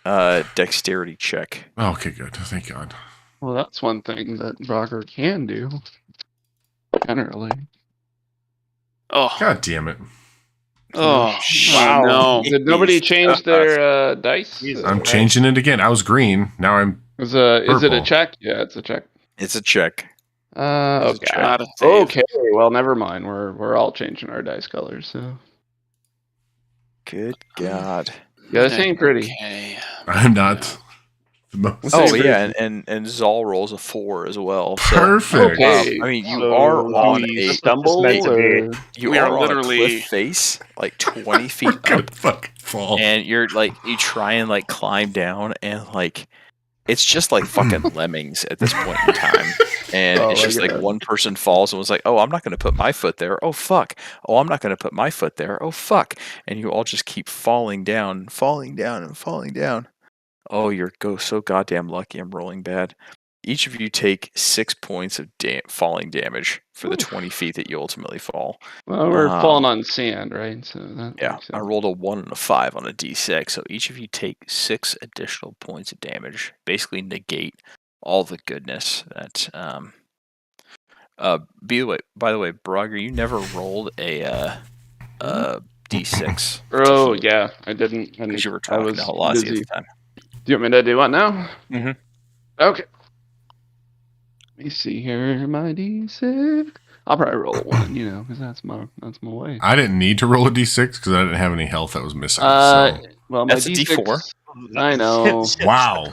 dexterity check. Okay, good. Thank God. well, that's one thing that Brocker can do. Generally. Oh, God damn it. oh, Wow. no. Did nobody change their dice? Jesus. I'm Right. changing it again. I was green. Now I'm. Is it a Purple. check? Yeah, it's a check. It's a check. It's a Okay. check. Not a save. Okay. Well, never mind. We're all changing our dice colors. So Good God. yeah, this ain't pretty. Okay. I'm not. The most. Oh Save yeah, and Zal rolls a 4 as well. So, Perfect. Okay. I mean, you So are do on we a stumble meant to be. or you We are are on a literally- cliff face, like 20 feet We're gonna up, fucking fall. and you're like you try and like climb down, and like it's just like fucking lemmings at this point in time. And Oh it's my just like God. one person falls and was like, "Oh, I'm not going to put my foot there. Oh fuck. Oh, I'm not going to put my foot there. Oh fuck." And you all just keep falling down, and falling down, and falling down. Oh, you're so goddamn lucky. I'm rolling bad. Each of you take 6 points of falling damage for the 20 feet that you ultimately fall. well, we're Um, falling on sand, right? So that Yeah, makes I sense. rolled a 1 and a 5 on a d6, so each of you take 6 additional points of damage. Basically, negate all the goodness that. By the way, Brogger, you never rolled a d6 Oh yeah, I didn't. because you were I talking was to Halasi at busy. the time. Do you want me to do what now? Mhm. Okay. Let me see here. My D6. I'll probably roll one, because that's my way. I didn't need to roll a d6 because I didn't have any health that was missing. Well, my That's a D6. D4. I know. So. Wow.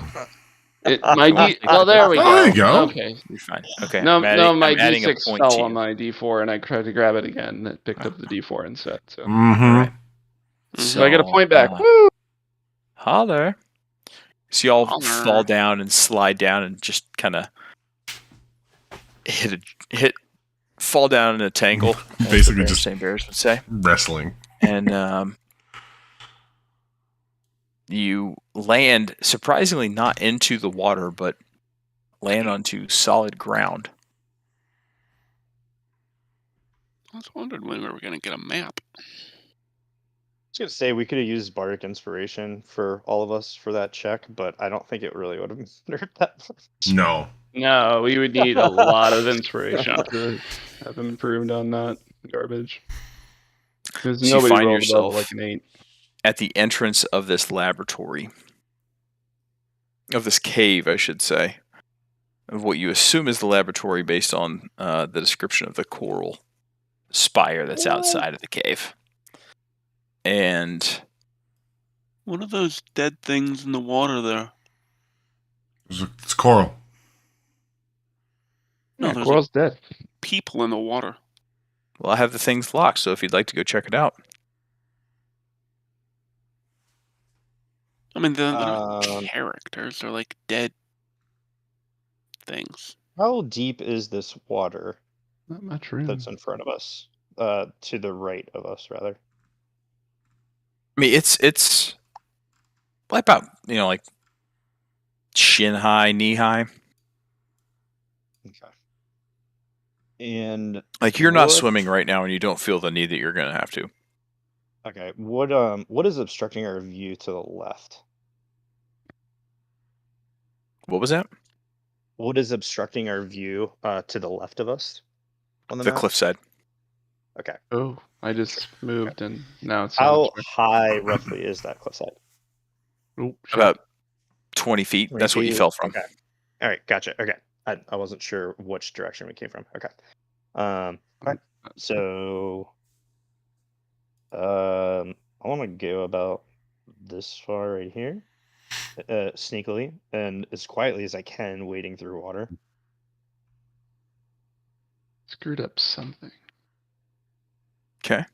Well, there we Oh, go. there you go. Okay. You're fine. Okay. No, I'm adding, my I'm adding a D6 point fell to on you. my D4, and I tried to grab it again. It picked up the D4 instead. So, Mm-hmm. so I get a point back. uh, Woo! Holler. So y'all Holler. fall down and slide down and just kind of fall down in a tangle. as the Basically bears, just- St. Bears would say. Wrestling. And you land surprisingly not into the water, but land onto solid ground. I was wondering when we were going to get a map. I was gonna say we could have used bardic inspiration for all of us for that check, but I don't think it really would have mattered that much. No. No, we would need a lot of inspiration to have improved on that garbage. Because So you nobody find rolled above yourself- like an 8. At the entrance of this laboratory, of this cave, I should say, of what you assume is the laboratory based on the description of the coral spire that's outside of the cave. And What are those dead things in the water there? It's coral. No, Yeah, there's Coral's dead. people in the water. well, I have the things locked, so if you'd like to go check it out. I mean, they're not Um, characters. They're like dead things. How deep is this water Not much room. that's in front of us? to the right of us, rather. I mean, it's like about like shin high, knee high. Okay. And Like you're not what- swimming right now, and you don't feel the need that you're gonna have to. Okay. What is obstructing our view to the left? What was that? What is obstructing our view to the left of us on the The map? cliffside. Okay. Oh, I just moved and now it's not How obstructed. high roughly is that cliffside? Oh, shit. About 20 feet. 20 That's what you feet? fell from. Okay. All right. Gotcha. Okay. I wasn't sure which direction we came from. Okay. Okay. So, I want to go about this far right here, sneakily and as quietly as I can, wading through water. Screwed up something. Okay.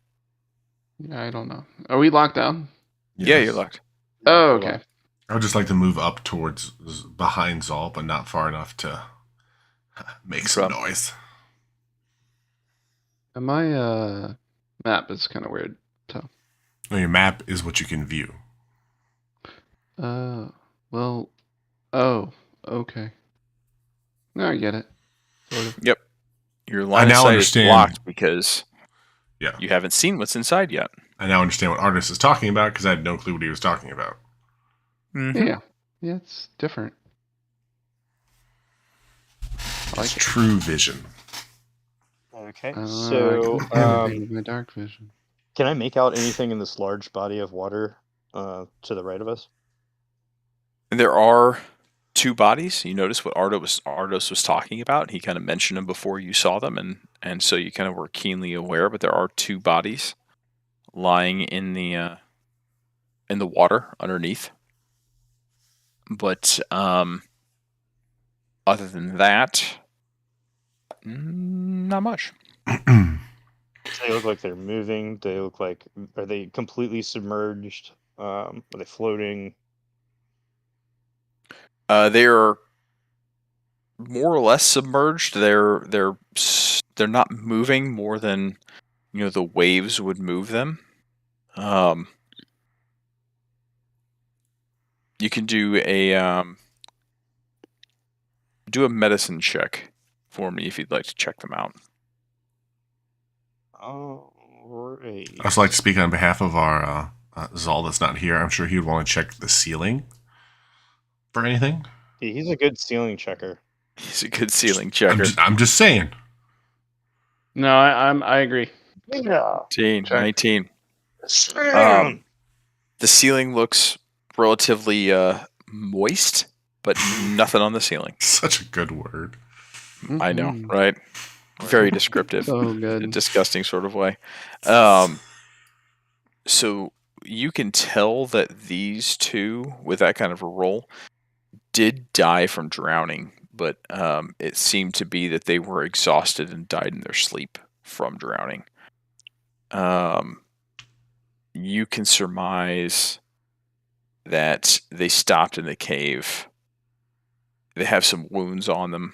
Yeah, I don't know. Are we locked down? Yeah, Yes. you're locked. Oh, Hold okay. on. I would just like to move up towards behind Zol, but not far enough to make some Problem. noise. And my map is kind of weird. So, No, your map is what you can view. well, oh, okay. Now I get it. Sort of. Yep. Your line of now sight understand- is blocked because Yeah. you haven't seen what's inside yet. I now understand what Artis is talking about because I had no clue what he was talking about. Yeah, yeah, it's different. I It's like it. true vision. Okay. I don't know, So, I can do anything with my dark vision. can I make out anything in this large body of water to the right of us? And there are two bodies. You notice what Ardos was talking about. He kind of mentioned them before you saw them, and so you kind of were keenly aware. But there are two bodies lying in the water underneath. But other than that, not much. Do they look like they're moving? Do they look like, are they completely submerged? Are they floating? They are more or less submerged. They're not moving more than the waves would move them. You can do a medicine check for me if you'd like to check them out. All right. I also like to speak on behalf of our Zol that's not here. I'm sure he would want to check the ceiling for anything. He's a good ceiling checker. He's a good ceiling checker. I'm just saying. No, I agree. Yeah. 19. Check. 19. Damn. The ceiling looks relatively moist, but nothing on the ceiling. Such a good word. I know, Mhm. right? Very descriptive. So In a good. disgusting sort of way. So you can tell that these two, with that kind of a roll, did die from drowning, but it seemed to be that they were exhausted and died in their sleep from drowning. You can surmise that they stopped in the cave. They have some wounds on them.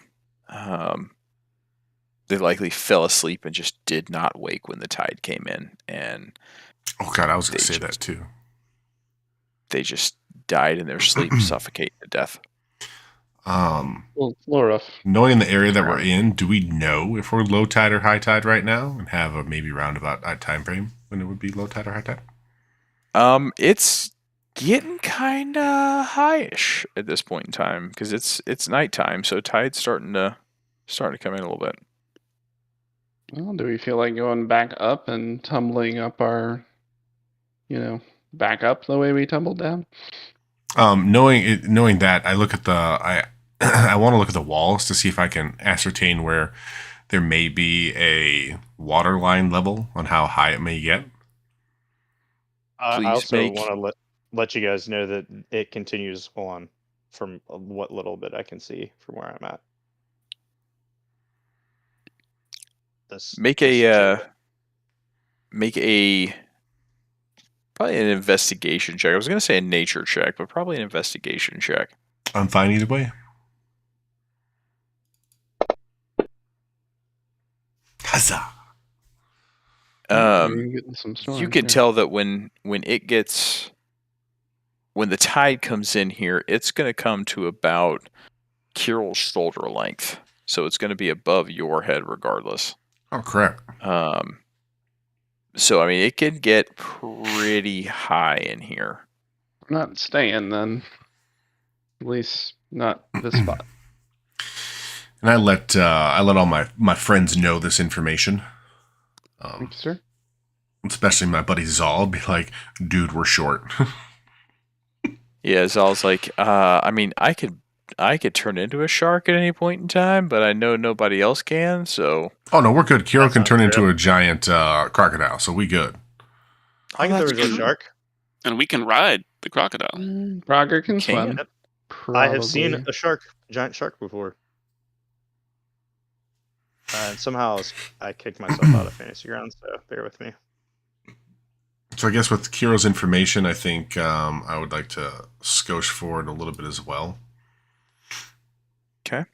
They likely fell asleep and just did not wake when the tide came in, and Oh God, I was going to They say that just- too. they just died in their sleep, suffocating to death. Um, Well, it's a little rough. knowing the area that we're in, do we know if we're low tide or high tide right now, and have a maybe roundabout time frame when it would be low tide or high tide? It's getting kind of highish at this point in time because it's nighttime, so tide's starting to come in a little bit. Well, do we feel like going back up and tumbling up our, back up the way we tumbled down? Knowing that, I look at I want to look at the walls to see if I can ascertain where there may be a water line level on how high it may get. I Please also make- want to let you guys know that it continues on from what little bit I can see from where I'm at. Make a probably an investigation check. I was going to say a nature check, but probably an investigation check. I'm fine either way. Huzzah! You're getting some you storms can here. tell that when the tide comes in here, it's going to come to about Kirill's shoulder length. So it's going to be above your head regardless. Oh crap! So I mean, it can get pretty high in here. I'm not staying then. At least not this spot. And I let all my friends know this information. Thank you, sir. Especially my buddy Zal, be like, dude, we're short. Yeah, Zal's like, I mean, I could turn into a shark at any point in time, but I know nobody else can, so. Oh no, we're good. Kiro That's can not turn true. into a giant crocodile, so we good. I can that's throw a true. shark. And we can ride the crocodile. Brogger can Can. swim. I have seen Probably. a shark, a giant shark before. And somehow I kicked myself out of Fantasy Grounds, so bear with me. So I guess with Kiro's information, I think I would like to skosh forward a little bit as well. Okay.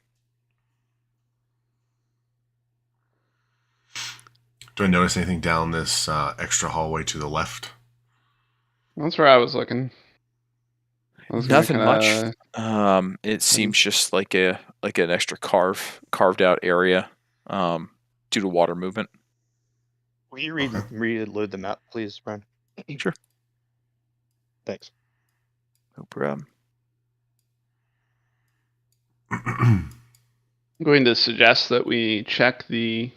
Do I notice anything down this extra hallway to the left? That's where I was looking. I was gonna Nothing kinda- much. It seems just like an extra carved out area, due to water movement. Will you reload the map, please, Brian? Sure. Thanks. No problem. I'm going to suggest that we check the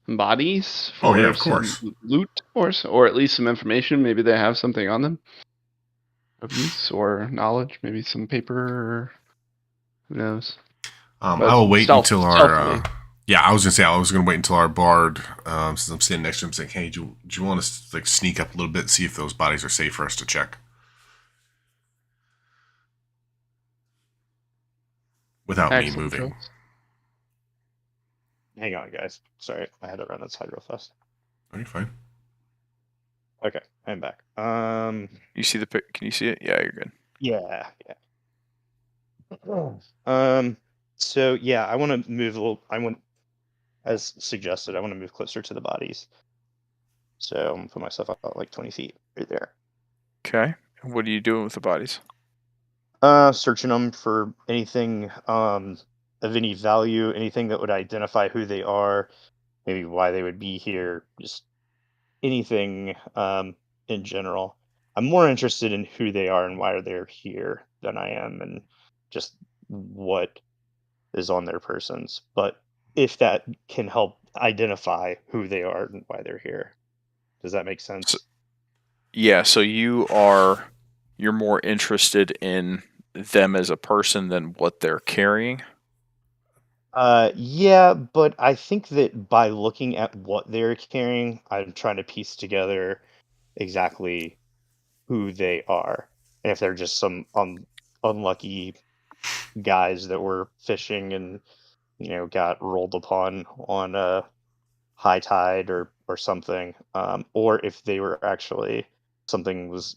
bodies for Oh, yeah, of some course. loot or at least some information. Maybe they have something on them of use or knowledge. Maybe some paper or who knows. I But will wait until our. stealthily. Yeah, I was gonna wait until our bard, since I'm sitting next to him, saying, "Hey, do you want us to like sneak up a little bit, and see if those bodies are safe for us to check?" Without me Excellent moving. choice. Hang on, guys. Sorry, I had to run outside real fast. Oh, you're fine. Okay, I'm back. You see the pic? Can you see it? Yeah, you're good. Yeah. So yeah, I want to move a little. As suggested, I want to move closer to the bodies. So I'm gonna put myself out like 20 feet right there. Okay. What are you doing with the bodies? Searching them for anything of any value, anything that would identify who they are, maybe why they would be here, just anything in general. I'm more interested in who they are and why they're here than I am in just what is on their persons. But if that can help identify who they are and why they're here, does that make sense? Yeah, so you're more interested in them as a person than what they're carrying. Yeah, but I think that by looking at what they're carrying, I'm trying to piece together exactly who they are. And if they're just some unlucky guys that were fishing and, got rolled upon on a high tide or something, or if they were actually something was,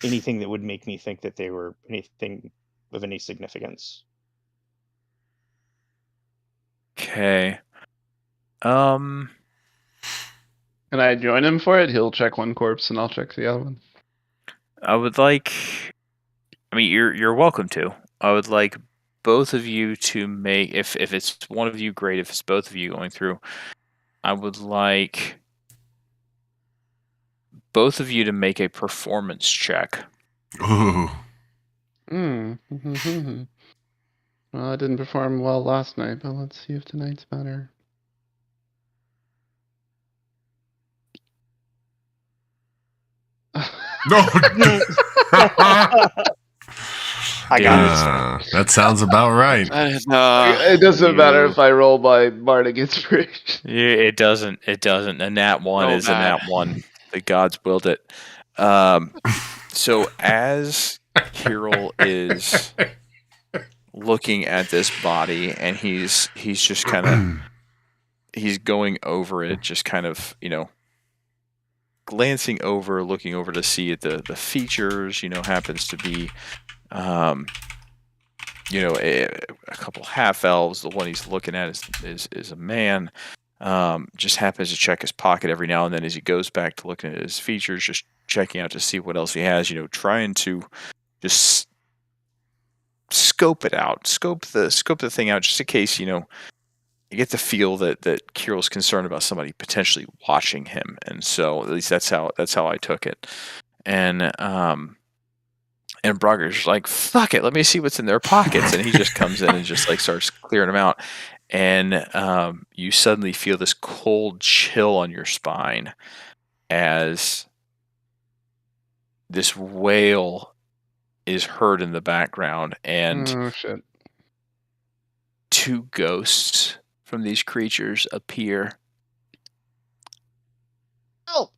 anything that would make me think that they were anything of any significance. Okay. Can I join him for it? He'll check one corpse and I'll check the other one. I would like. I mean, you're welcome to. I would like both of you to make. If it's one of you, great. If it's both of you going through, I would like both of you to make a performance check. Ooh. Well, I didn't perform well last night, but let's see if tonight's better. No. I got it. That sounds about right. It doesn't matter if I roll my bardic inspiration. Yeah, it doesn't. It doesn't. A nat one Oh, is a God. nat one. The gods willed it. So as Kirill is looking at this body, and he's just kind of he's going over it, just kind of glancing over, looking over to see the features. Happens to be a couple half elves. The one he's looking at is a man. just happens to check his pocket every now and then as he goes back to looking at his features, just checking out to see what else he has. Trying to just scope it out, scope the thing out, just in case you get the feel that Kirill's concerned about somebody potentially watching him, and so at least that's how I took it. And Brogger's like, fuck it, let me see what's in their pockets. And he just comes in and just like starts clearing them out. And you suddenly feel this cold chill on your spine as this wail is heard in the background. And Oh shit! 2 ghosts from these creatures appear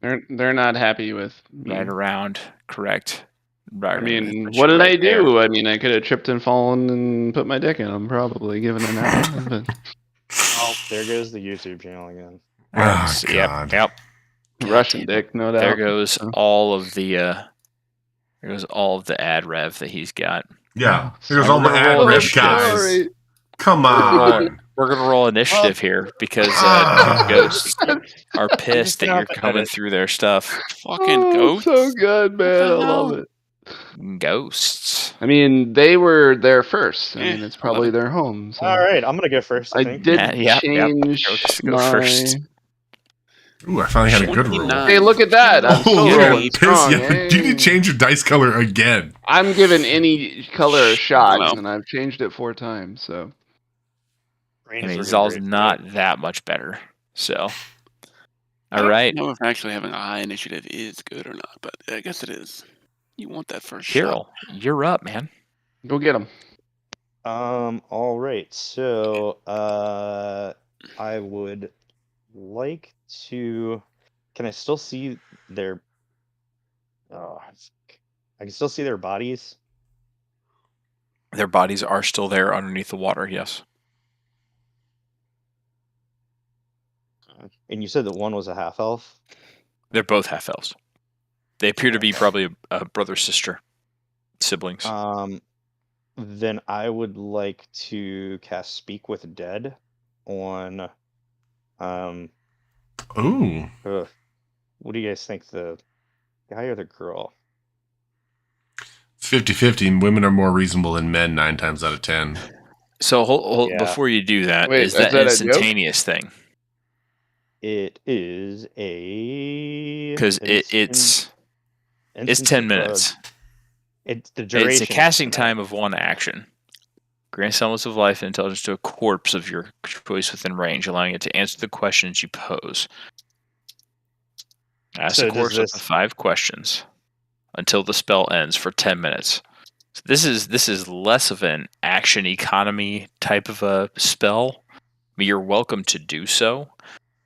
They're not happy with me. right around. Correct. I Right. mean, Put what you did right I there. do? I mean, I could have tripped and fallen and put my dick in them, probably, given an hour. But Oh, there goes the YouTube channel again. Oh, Yep. God. Russian dick, no doubt. There goes So- all of the ad rev that he's got. Yeah. So There's all my we're gonna ad roll rev initiative. guys. Sorry. Come on. We're gonna roll initiative here because Ah. ghosts are pissed that Gonna you're have to coming edit. through their stuff. Fucking Oh, ghosts. so good, man. the I love hell? it. Ghosts. I mean, they were there first. I Eh, mean, it's probably whatever. their home. So. All right, I'm gonna go first. I I think. did Yep. change Go my. first. Ooh, I finally had a good roll. 29. Hey, look at that! I'm Oh, still look rolling at strong. piss. Yeah, you need to change your dice color again. I'm giving any color a shot, Wow. and I've changed it 4 times. So Rain I is mean, looking Zal's great. not that much better. So, I all don't right, know if actually having a high initiative is good or not, but I guess it is. You want that first Kirill, you're up, man. go get them. All right. So, I would like to. Can I still see their? Oh, I can still see their bodies. Their bodies are still there underneath the water. Yes, And you said that one was a half elf. they're both half elves. They appear to be probably a brother sister siblings. Then I would like to cast Speak with Dead on. Ooh. What do you guys think, the guy or the girl? It's 50-50. Women are more reasonable than men 9 times out of 10. So hold Yeah. before you do that, Wait, is is that that an a joke? instantaneous thing? It is a Because it's 10 minutes. It's the duration. It's a is casting 10 time minutes. of 1 action. Grant semblance of life and intelligence to a corpse of your choice within range, allowing it to answer the questions you pose. Ask So the does corpse up to this- 5 questions until the spell ends for 10 minutes. So this is less of an action economy type of a spell. I mean, you're welcome to do so,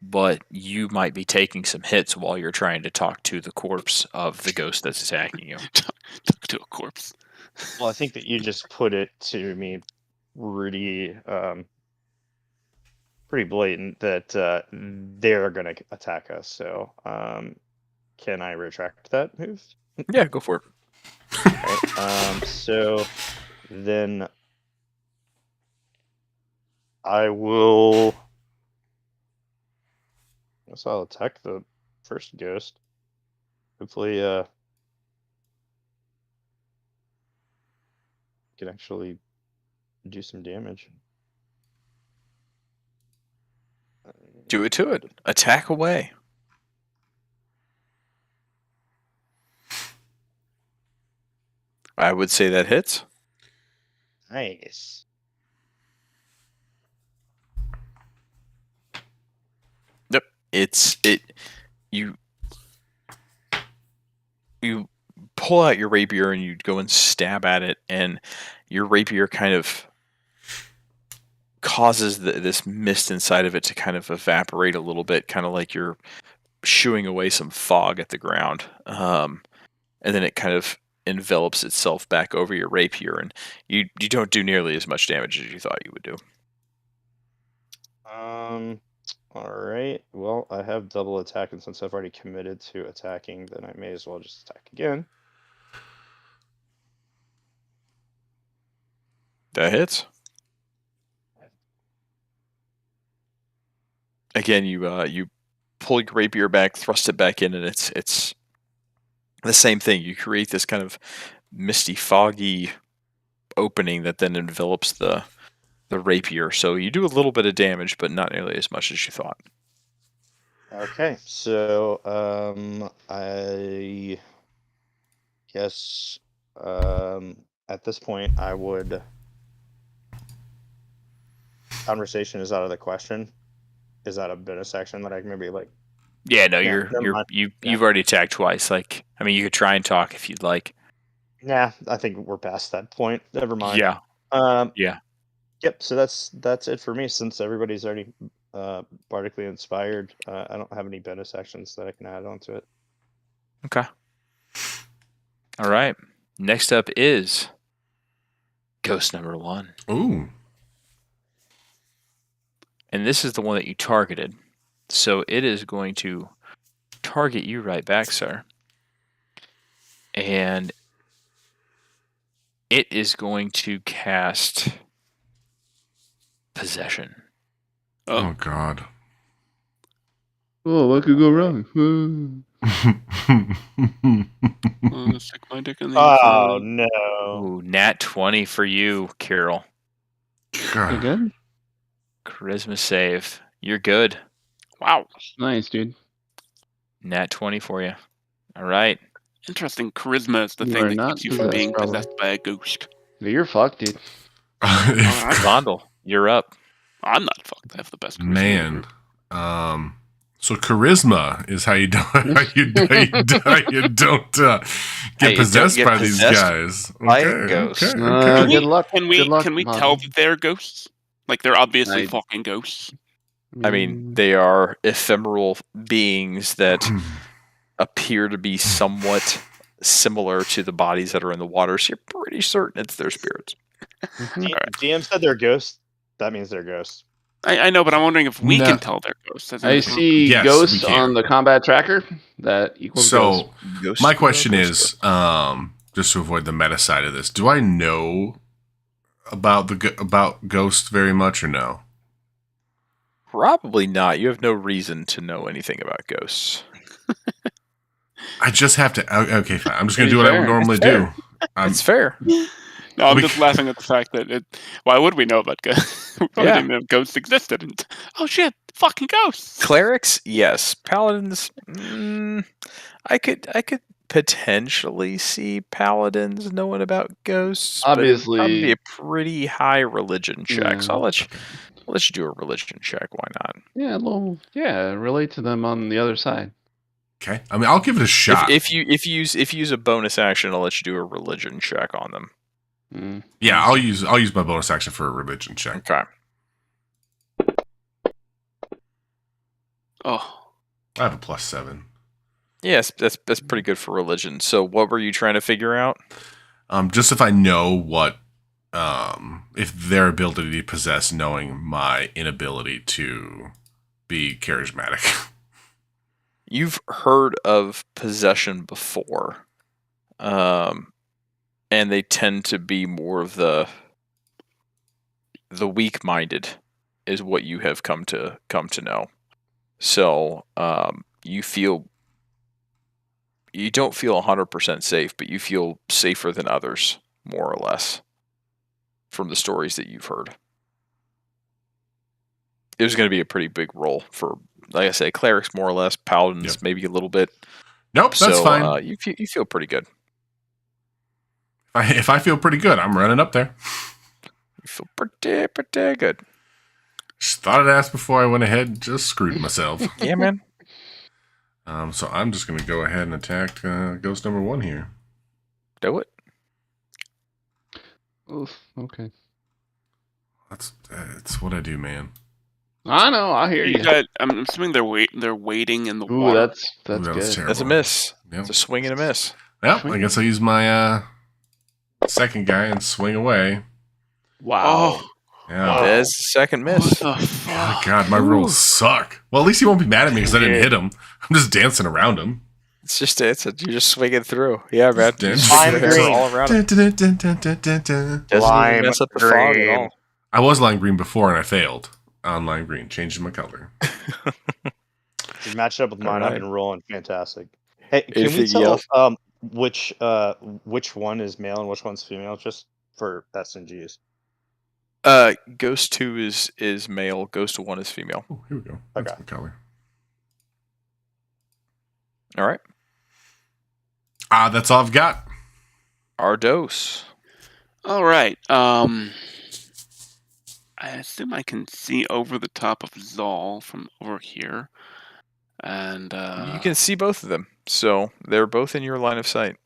but you might be taking some hits while you're trying to talk to the corpse of the ghost that's attacking you. Talk to a corpse. Well, I think that you just put it to me pretty blatant that they're going to attack us. So, can I retract that move? Yeah, go for it. Right. So then I will. I guess I'll attack the first ghost. Hopefully, can actually do some damage. Do it to it. Attack away. I would say that hits. Nice. You pull out your rapier and you go and stab at it, and your rapier kind of causes this mist inside of it to kind of evaporate a little bit, kind of like you're shooing away some fog at the ground. And then it kind of envelops itself back over your rapier, and you don't do nearly as much damage as you thought you would do. All right. Well, I have double attack, and since I've already committed to attacking, then I may as well just attack again. That hits. again, you pull your rapier back, thrust it back in, and it's the same thing. You create this kind of misty, foggy opening that then envelops the rapier. So you do a little bit of damage, but not nearly as much as you thought. Okay, so I guess at this point I would. Conversation is out of the question. Is that a bonus action that I can maybe like? Yeah, no, Yeah, never mind. you've already attacked twice. Like, I mean, you could try and talk if you'd like. Nah, I think we're past that point. Never mind. Yeah, yeah. Yep. So that's it for me. Since everybody's already bardically inspired, I don't have any bonus actions that I can add onto it. Okay. All right. Next up is ghost number 1. Ooh. And this is the one that you targeted. So it is going to target you right back, sir. And it is going to cast Possession. Oh God. Oh, what could go wrong? Stick my dick in the Oh inside. no! Ooh, nat 20 for you, Carol. You good? Charisma save. You're good. Wow. Nice, dude. Nat 20 for you. All right. Interesting. Charisma is the You thing are that not keeps you from possessed, being probably. possessed by a ghost. Yeah, you're fucked, dude. Vondel, you're up. I'm not fucked. I have the best charisma. in the Man. group. So charisma is how you don't How get you possessed don't get by these possessed guys. by a ghost. Okay, Uh, okay. good luck. Can Good luck, we Mom. tell that they're ghosts? Like they're obviously I- fucking ghosts. I mean, they are ephemeral beings that appear to be somewhat similar to the bodies that are in the water, so you're pretty certain it's their spirits. DM said they're ghosts. That means they're ghosts. I know, but I'm wondering if we No. can tell they're ghosts. as in I the group. see Yes, ghosts we can. on the combat tracker. That equals ghosts. So Ghost my girl, question ghost is, just to avoid the meta side of this, do I know about about ghosts very much or no? Probably not. You have no reason to know anything about ghosts. I just have to. Okay, fine. I'm just gonna Pretty do what I fair. would normally That's do. It's fair. No, I'm We just c- laughing at the fact that why would we know about ghosts? We probably Yeah. didn't know ghosts existed. And, oh shit, fucking ghosts! Clerics, yes. Paladins, I could potentially see paladins knowing about ghosts. but it'd Obviously- probably be a pretty high religion check. So Yeah. I'll let you do a religion check. Why not? Yeah, relate to them on the other side. Okay. I mean, I'll give it a shot. If you use a bonus action, I'll let you do a religion check on them. Mm. Yeah, I'll use my bonus action for a religion check. Okay. Oh, I have a +7. Yes, that's pretty good for religion. So what were you trying to figure out? Just if I know what, if their ability to possess, knowing my inability to be charismatic. You've heard of possession before, and they tend to be more of the weak-minded, is what you have come to know. So you don't feel 100% safe, but you feel safer than others, more or less, from the stories that you've heard. It was going to be a pretty big role for, like I say, clerics more or less, paladins Yep. maybe a little bit. Nope, that's So fine. you feel pretty good. If I feel pretty good, I'm running up there. You feel pretty good. Just thought I'd ask before I went ahead and just screwed myself. Yeah, man. So I'm just going to go ahead and attack ghost number 1 here. Do it. Oof. Okay. That's what I do, man. I know. I hear you. I'm assuming they're waiting in the Ooh, water. that's Ooh, that was good. terrible. That's a miss. Yep. It's a swing and a miss. Well, I guess I'll use my second guy and swing away. Wow. Oh, Yeah. There's the second what miss. the Oh, fuck? God, my rolls suck. Well, at least he won't be mad at me because I didn't hit him. I'm just dancing around him. You're just swinging through. Yeah, man. Just dancing. Lime green. all around him. I Doesn't Lime even mess up the fog green. at all. was lime green before and I failed. on lime green. Changing my color. Just matched up with mine. I've Alright. been rolling fantastic. Hey, can we Anything tell else? which one is male and which one's female, just for SNGs? Ghost 2 is male. Ghost 1 is female. Oh, here we go. That's Okay. my color. All right. That's all I've got. Ardos. All right. I assume I can see over the top of Zal from over here, and You can see both of them, so they're both in your line of sight.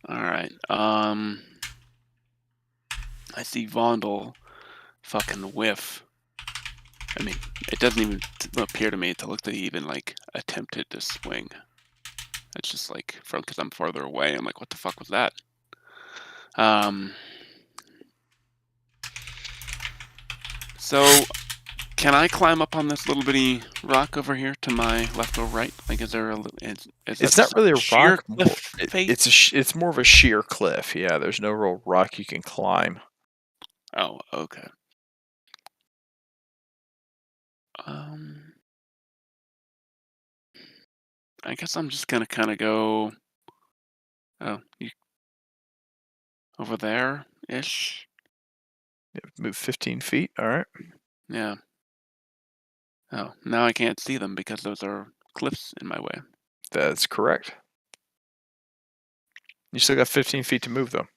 all right. I see Vondel fucking whiff. I mean, it doesn't even appear to me to look that he even like attempted to swing. It's just like from because I'm farther away. I'm like, what the fuck was that? So can I climb up on this little bitty rock over here to my left or right? Like, is there a? Is It's that not really a sheer rock. cliff face? It's more of a sheer cliff. Yeah, there's no real rock you can climb. Oh, okay. I guess I'm just gonna kind of go. Oh, you over there ish. Move 15 feet. All right. Yeah. Oh, now I can't see them because those are cliffs in my way. That's correct. You still got 15 feet to move, though.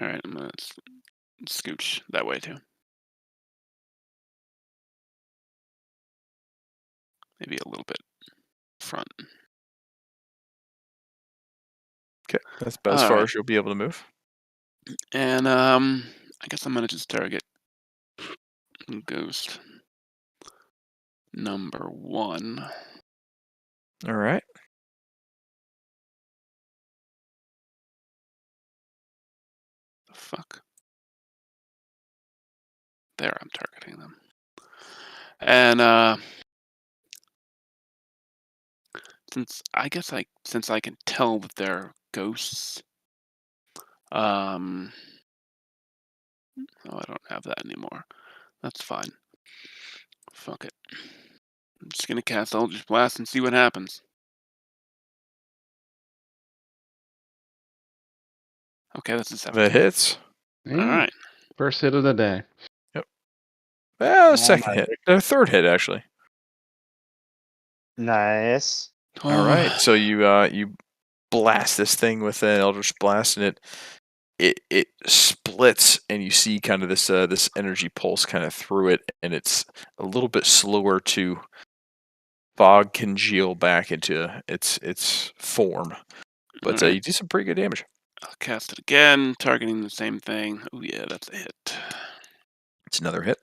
All right, I'm gonna scooch that way too. Maybe a little bit front. Okay, that's about as All far right. as you'll be able to move. And I guess I'm gonna just target ghost number 1. All right. The fuck. There, I'm targeting them. And since I can tell that they're ghosts. Oh, I don't have that anymore. That's fine. Fuck it. I'm just gonna cast Eldritch Blast and see what happens. Okay, that's a 7. That hits. All right. First hit of the day. Second hit. Third hit, actually. Nice. All right. So you blast this thing with an Eldritch Blast, and it splits, and you see kind of this energy pulse kind of through it, and it's a little bit slower to fog congeal back into its form. But Alright. you do some pretty good damage. I'll cast it again, targeting the same thing. Oh yeah, that's a hit. It's another hit.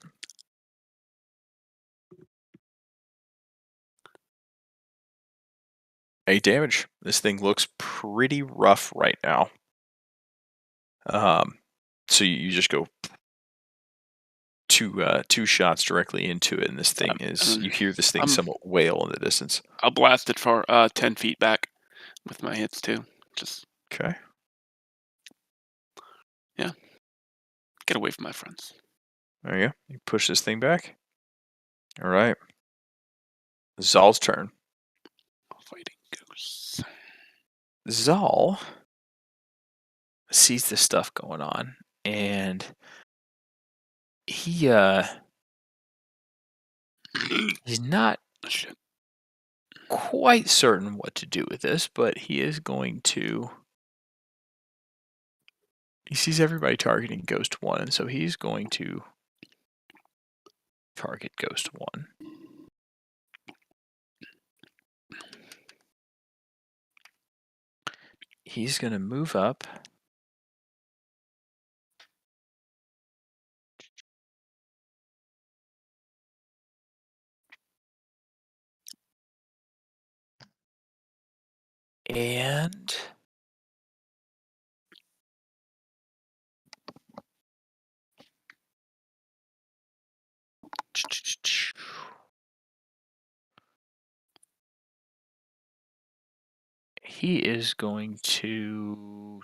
8 damage. This thing looks pretty rough right now. So you just go two shots directly into it, and this thing you hear this thing somewhat wail in the distance. I'll blast it for 10 feet back with my hits too. Just Okay. Yeah. Get away from my friends. There you go. You push this thing back. All right. Zal's turn. Fighting ghosts. Zal sees this stuff going on, and he's not Shit. quite certain what to do with this, but he is going to. He sees everybody targeting Ghost 1, and so he's going to target Ghost 1. He's going to move up. And he is going to.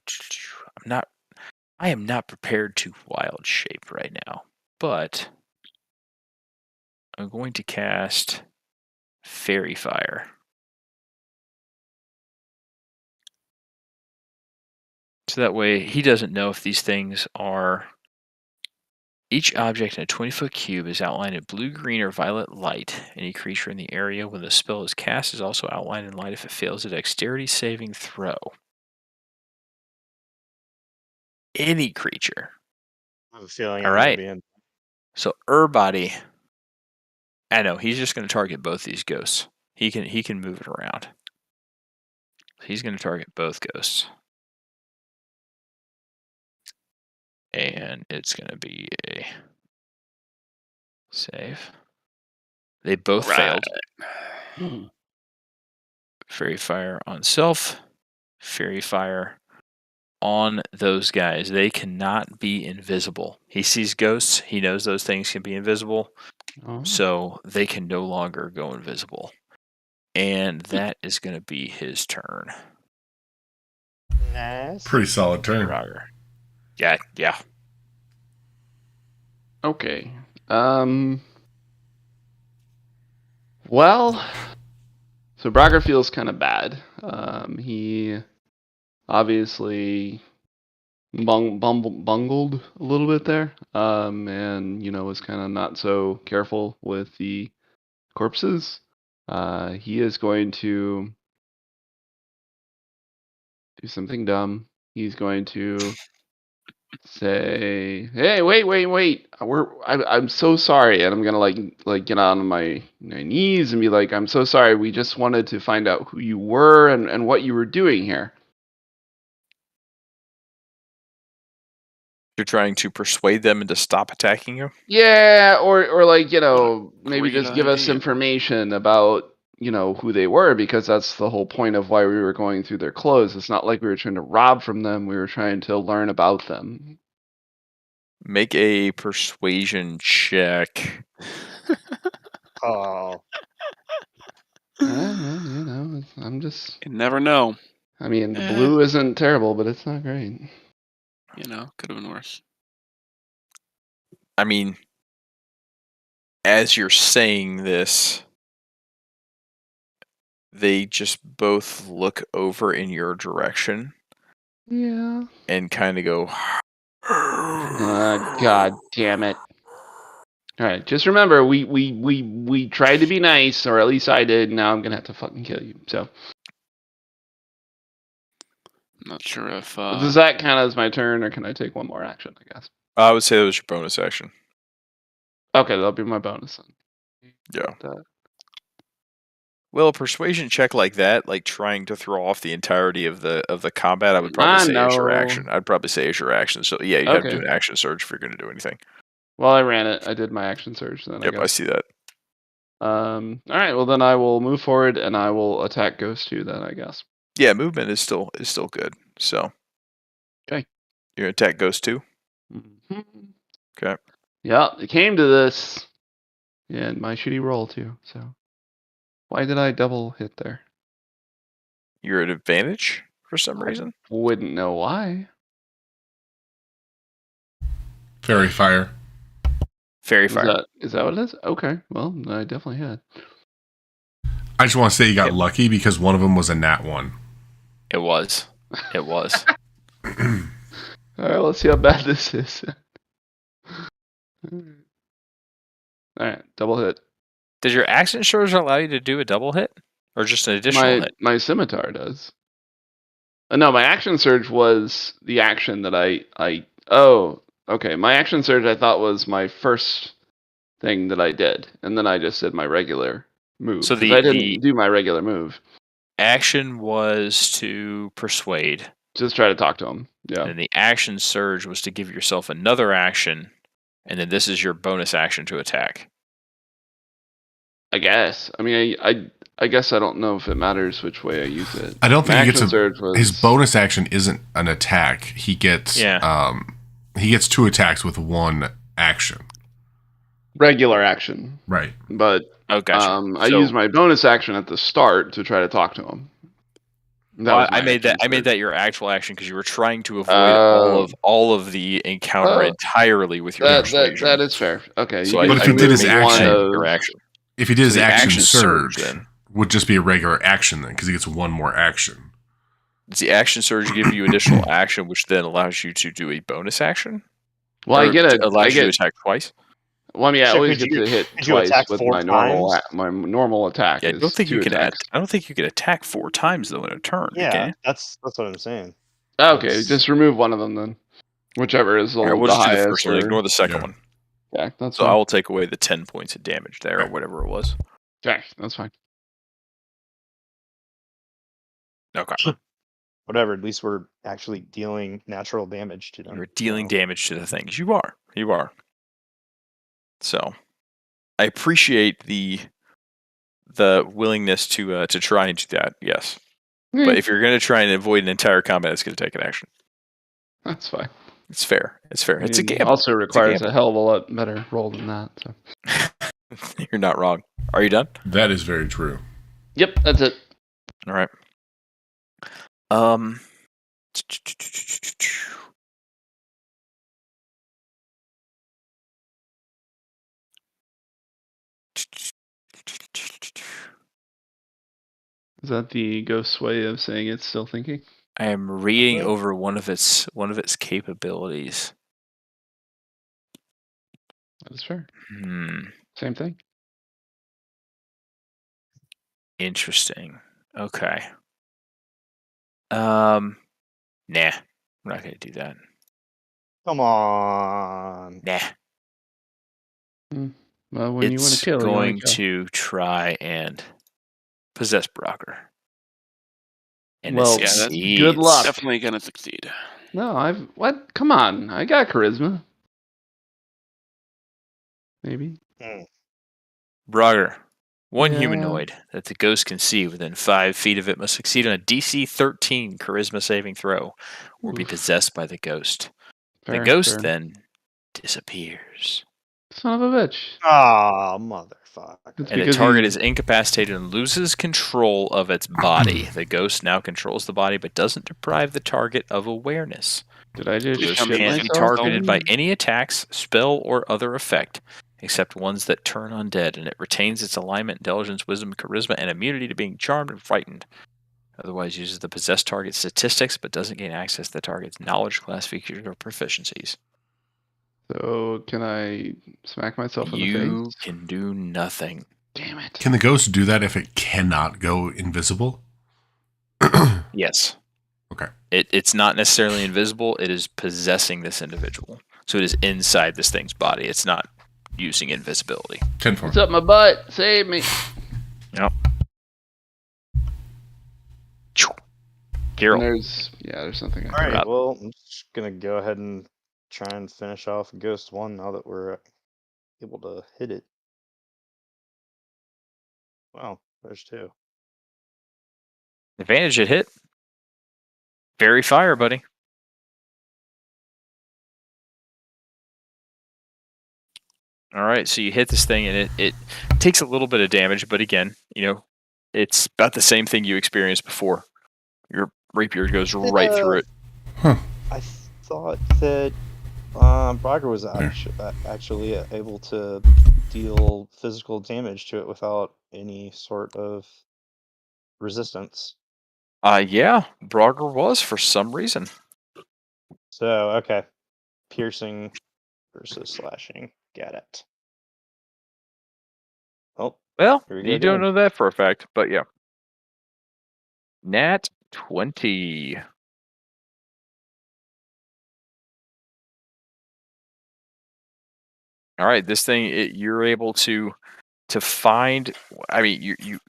I am not prepared to wild shape right now, but I'm going to cast Fairy Fire. So that way he doesn't know if these things are... Each object in a 20-foot cube is outlined in blue, green, or violet light. Any creature in the area when the spell is cast is also outlined in light if it fails a dexterity saving throw. Any creature. I have a feeling All I'm gonna right. be in. So Urbody, I know he's just going to target both these ghosts. He can move it around. He's going to target both ghosts. And it's going to be a save. They both failed. Fairy Fire on self. Fairy Fire on those guys. They cannot be invisible. He sees ghosts. He knows those things can be invisible. Oh. So they can no longer go invisible. And that is going to be his turn. Nice. Pretty solid turn. Roger. Yeah. Okay. Well, so Braga feels kind of bad. He obviously bungled a little bit there, and was kind of not so careful with the corpses. He is going to do something dumb. He's going to say, "Hey, wait! I'm so sorry," and I'm gonna like get on my knees and be like, "I'm so sorry. We just wanted to find out who you were and what you were doing here." You're trying to persuade them into stop attacking you? Yeah, or like maybe Great just give us idea. information about who they were, because that's the whole point of why we were going through their clothes. It's not like we were trying to rob from them. We were trying to learn about them. Make a persuasion check. Oh, I'm just. You never know. I mean, the Eh. blue isn't terrible, but it's not great. Could have been worse. I mean, as you're saying this, they just both look over in your direction Yeah. and kind of go, God damn it! All right, just remember, we tried to be nice, or at least I did. Now I'm gonna have to fucking kill you. So I'm not sure if does that count as my turn, or can I take one more action? I guess. I would say that was your bonus action. Okay, that'll be my bonus then. Yeah. That. Well, a persuasion check like that, like trying to throw off the entirety of the combat, I would probably say is your know. action. I'd probably say is your action. So yeah, you have to do Okay. an action surge if you're going to do anything. Well, I ran it. I did my action surge then. Yep, I see that. All right. Well, then I will move forward and I will attack Ghost 2 then, I guess. Yeah, movement is still good. So Okay. you're gonna attack Ghost 2? Mm-hmm. Okay. Yeah, it came to this. And my shitty roll too. So why did I double hit there? You're at advantage for some reason. Wouldn't know why. Fairy Fire. Fairy Fire. Is that what it is? Okay. Well, I definitely had. I just want to say you got Yep. lucky because one of them was a nat 1. It was. It was. All right, let's see how bad this is. All right, double hit. Does your action surge allow you to do a double hit? Or just an additional hit? My scimitar does. No, my action surge was the action that I. Oh, okay. My action surge I thought was my first thing that I did, and then I just did my regular move. So 'Cause the- I didn't the- do my regular move. Action was to persuade. Just try to talk to him. Yeah. And the action surge was to give yourself another action. And then this is your bonus action to attack. I guess. I mean, I guess I don't know if it matters which way I use it. I don't think My he gets action surge was his bonus action isn't an attack. He gets he gets 2 attacks with 1 action. regular action, Right. but Oh, gotcha. I So- use my bonus action at the start to try to talk to him. That was I my made that. I action made surge. that your actual action because you were trying to avoid Oh. all of the encounter Oh. entirely with your persuasion. That is fair. Okay, So you But can if he did his remove one action- your of action. If he did his the action action surge, surge, then. would just be a regular action then, because he gets one more action. Does the action surge give you additional action, which then allows you to do a bonus action? Well, I Or get a allows I you to get attack twice. well, I mean, I So always could get you- to hit could you twice attack with 4 my normal times? my normal attack Yeah, I is don't think you 2 can. attacks. I don't think you can attack 4 times though in a turn. Yeah, Okay. that's what I'm saying. Okay, That's- just remove one of them then. Whichever is All right, we'll the just do the highest. first one. Ignore the second Yeah. one. Yeah, that's So fine. I will take away the 10 points of damage there, or Right. whatever it was. Okay, that's fine. Okay. Whatever. At least we're actually dealing natural damage to them. You're dealing so. damage to the things. You are. You are. So, I appreciate the willingness to try and do that. Yes, but if you're going to try and avoid an entire combat, it's going to take an action. That's fine. It's fair. It's fair. It's a It gamble. also requires gamble. a hell of a lot better roll than that. So. You're not wrong. Are you done? That is very true. Yep, that's it. All right. Is that the ghost's way of saying it's still thinking? I am reading over one of its capabilities. That is fair. Hmm. Same thing. Interesting. Okay. Nah. I'm not gonna do that. Come on. Nah. Well, when you want to It's kill, going you wanna kill. to try and possess Brocker. And Well, it yeah, that's succeeds. good luck. Definitely gonna succeed. No, what? Come on, I got charisma. Maybe. Brogger, one Yeah. humanoid that the ghost can see within 5 feet of it must succeed on a DC 13 charisma saving throw or be Oof. possessed by the ghost. Fair, the ghost fair. then disappears. Son of a bitch. Ah, motherfucker. It's And the because target he- is incapacitated and loses control of its body. The ghost now controls the body but doesn't deprive the target of awareness. Did I just The ghost Shit can't myself? be targeted by any attacks, spell, or other effect, except ones that turn undead, and it retains its alignment, intelligence, wisdom, charisma, and immunity to being charmed and frightened. Otherwise uses the possessed target's statistics, but doesn't gain access to the target's knowledge, class features, or proficiencies. So can I smack myself in the You face? can do nothing. Damn it. Can the ghost do that if it cannot go invisible? Yes. Okay. It's not necessarily invisible. It is possessing this individual. So it is inside this thing's body. It's not using invisibility. 10-4. What's up my butt? Save me. Carol. There's nothing I All can right. Rob. Well, I'm just gonna go ahead and try and finish off Ghost 1 now that we're able to hit it. Wow, there's 2. Advantage at hit. Very fire, buddy. All right, so you hit this thing, and it takes a little bit of damage, but again, it's about the same thing you experienced before. Your rapier goes right through it. I thought that Brogger was actually able to deal physical damage to it without any sort of resistance. Yeah, Brogger was for some reason. So, okay. Piercing versus slashing. Got it. Oh, Well, Here we go you don't again. know that for a fact, but yeah. Nat 20. All right, this thing you're able to find. I mean, you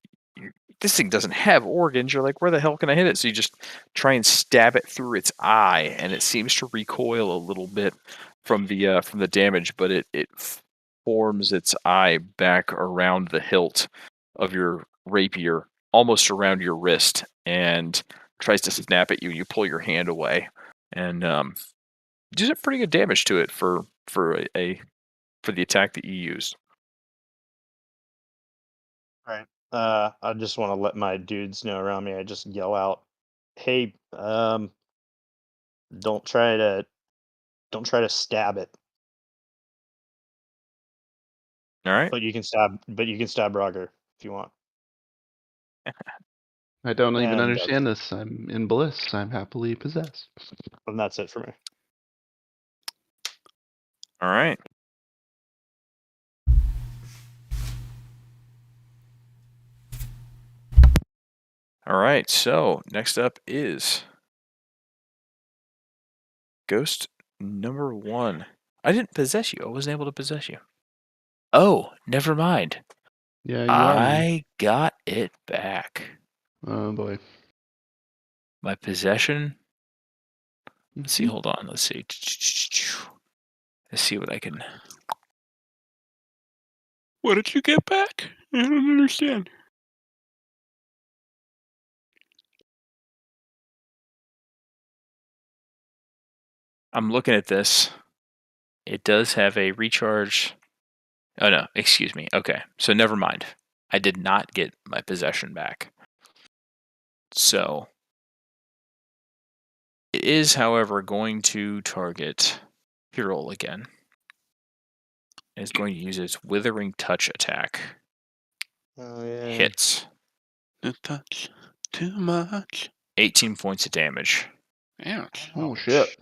this thing doesn't have organs. You're like, where the hell can I hit it? So you just try and stab it through its eye, and it seems to recoil a little bit from the damage, but it forms its eye back around the hilt of your rapier, almost around your wrist, and tries to snap at you. You pull your hand away, and do some pretty good damage to it for the attack that you used. I just want to let my dudes know around me. I just yell out, Hey, don't try to stab it, All right. but you can stab Roger if you want. I don't even And understand this. I'm in bliss. I'm happily possessed. and that's it for me. All right. All right. So next up is ghost number 1. I didn't possess you. I wasn't able to possess you. Oh, never mind. Yeah, you are. I got it back. Oh boy. My possession. Let's see. Mhm. Hold on. Let's see. Let's see what I can. What did you get back? I don't understand. I'm looking at this. It does have a recharge. Oh no, excuse me. Okay, so never mind. I did not get my possession back. So it is, however, going to target Hyrule again. It's going to use its Withering Touch attack. Oh yeah. Hits. The touch too much. 18 points of damage. Ouch. Oh shit.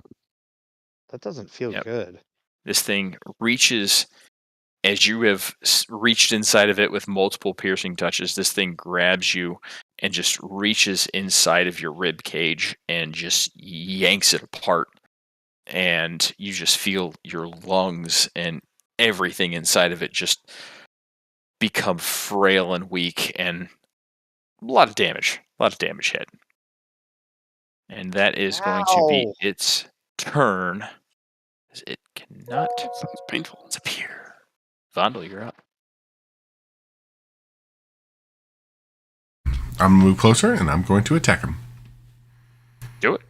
That doesn't feel Yep. good. This thing reaches, as you have reached inside of it with multiple piercing touches, this thing grabs you and just reaches inside of your rib cage and just yanks it apart. And you just feel your lungs and everything inside of it just become frail and weak, and a lot of damage hit. And that is going to be Ow. its turn. It cannot Sounds painful. disappear. Vondel, you're up. I'm gonna move closer and I'm going to attack him. Do it.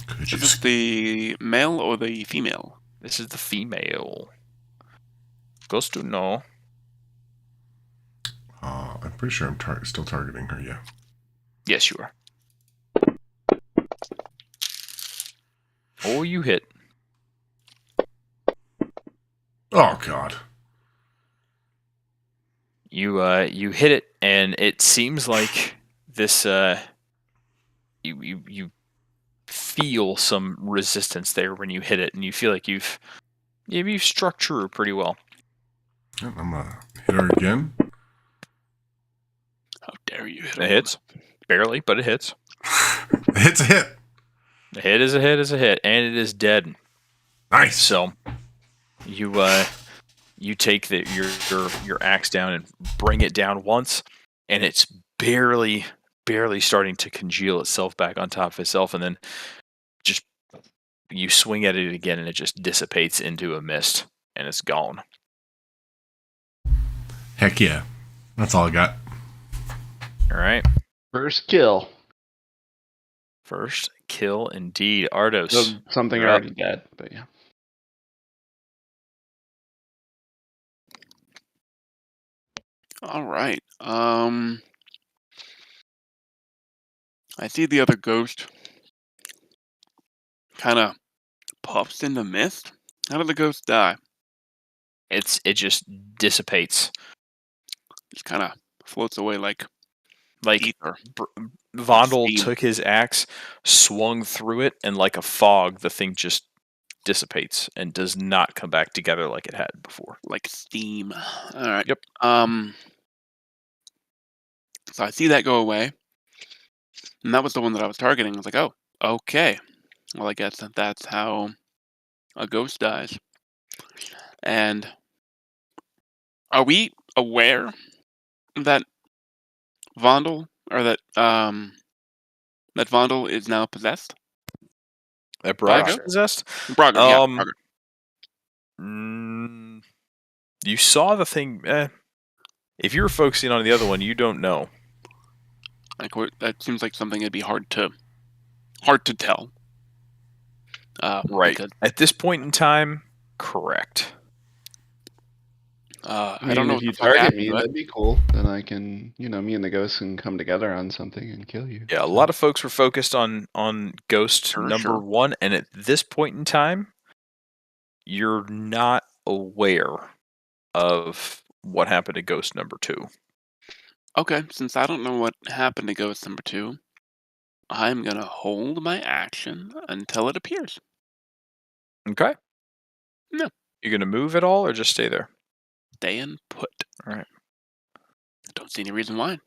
Could you Is this the male or the female? This is the female. Goes to no. I'm pretty sure I'm still targeting her, yeah. Yes, you are. Oh, you hit. Oh, God. You hit it, and it seems like this. You feel some resistance there when you hit it, and you feel like you've struck true pretty well. I'm going to hit her again. How dare you hit It hits, barely, but it hits. It's a hit. A hit is a hit is a hit, and it is dead. Nice. So you take your axe down and bring it down once, and it's barely starting to congeal itself back on top of itself, and then just you swing at it again, and it just dissipates into a mist, and it's gone. Heck yeah. That's all I got. All right, First kill. first kill indeed. Ardos. So something You're up. already dead, but yeah. All right. I see the other ghost kind of puffs in the mist. How did the ghost die? It just dissipates. Just kind of floats away like Like ether. Vondel Steam. took his axe, swung through it, and like a fog, the thing just dissipates and does not come back together like it had before. Like steam. All right. Yep. So I see that go away, and that was the one that I was targeting. I was like, oh, okay. Well, I guess that's how a ghost dies. And are we aware that Vondel or that Vondel is now possessed? That Braga? Braga possessed? Braga, yeah. Braga. You saw the thing. If you were focusing on the other one, you don't know. Like that seems like something that'd be hard to tell. Right. because- At this point in time, correct. I don't know if what you the fuck target happened me, to it. that'd be cool. Then I can, me and the ghost can come together on something and kill you. Yeah, a So- lot of folks were focused on Ghost Sure, number sure. 1, and at this point in time, you're not aware of what happened to Ghost number 2. Okay, since I don't know what happened to ghost number 2, I'm gonna hold my action until it appears. Okay? No. You gonna move at all or just stay there? Stay and put. Alright. Don't see any reason why.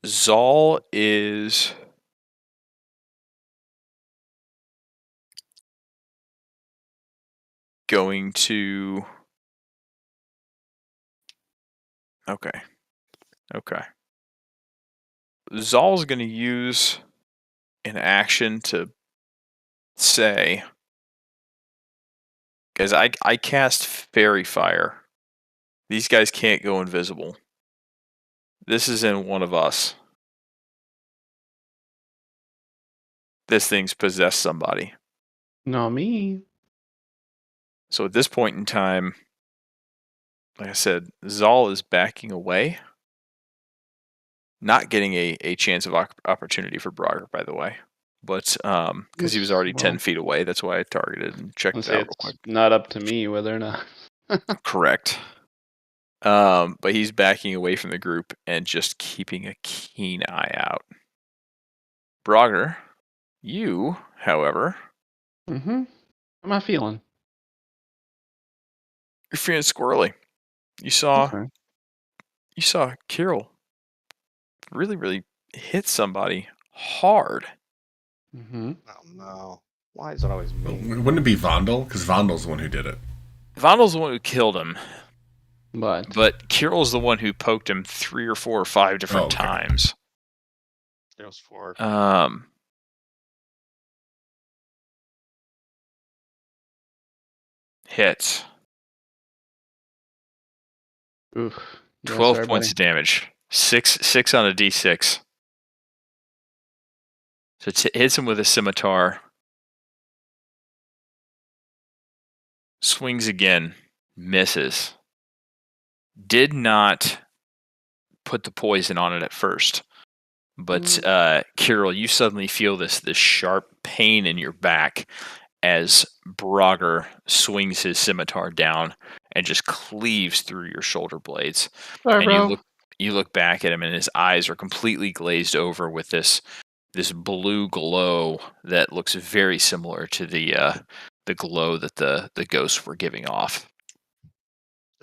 Zal is going to... Okay. Zal's going to use an action to say... Guys, I cast Fairy Fire. These guys can't go invisible. This is in one of us. This thing's possessed somebody. Not me. So at this point in time, like I said, Zal is backing away. Not getting a chance of opportunity for Brogger, by the way. But because he was already 10 feet away, that's why I targeted and checked I'll it say out real it's quick. not up to me whether or not. Correct. But he's backing away from the group and just keeping a keen eye out. Brogger, you, however, Mm-hmm. How am I feeling? you're feeling squirrely. You saw Okay. Kirill really hit somebody hard. Mm-hmm. Oh no. Why is it always me? Wouldn't it be Vondel? Because Vondel's the one who did it. Vondel's the one who killed him, But Kirill's the one who poked him 3 or 4 or 5 different okay. times. It was 4. Hits. oof. Yes, 12 sir, points buddy. of damage. 6 on a d6. So it hits him with a scimitar. Swings again. Misses. Did not put the poison on it at first. But Kirill, you suddenly feel this sharp pain in your back as Brogger swings his scimitar down and just cleaves through your shoulder blades. Sorry, And bro. you look back at him, and his eyes are completely glazed over with this blue glow that looks very similar to the glow that the ghosts were giving off.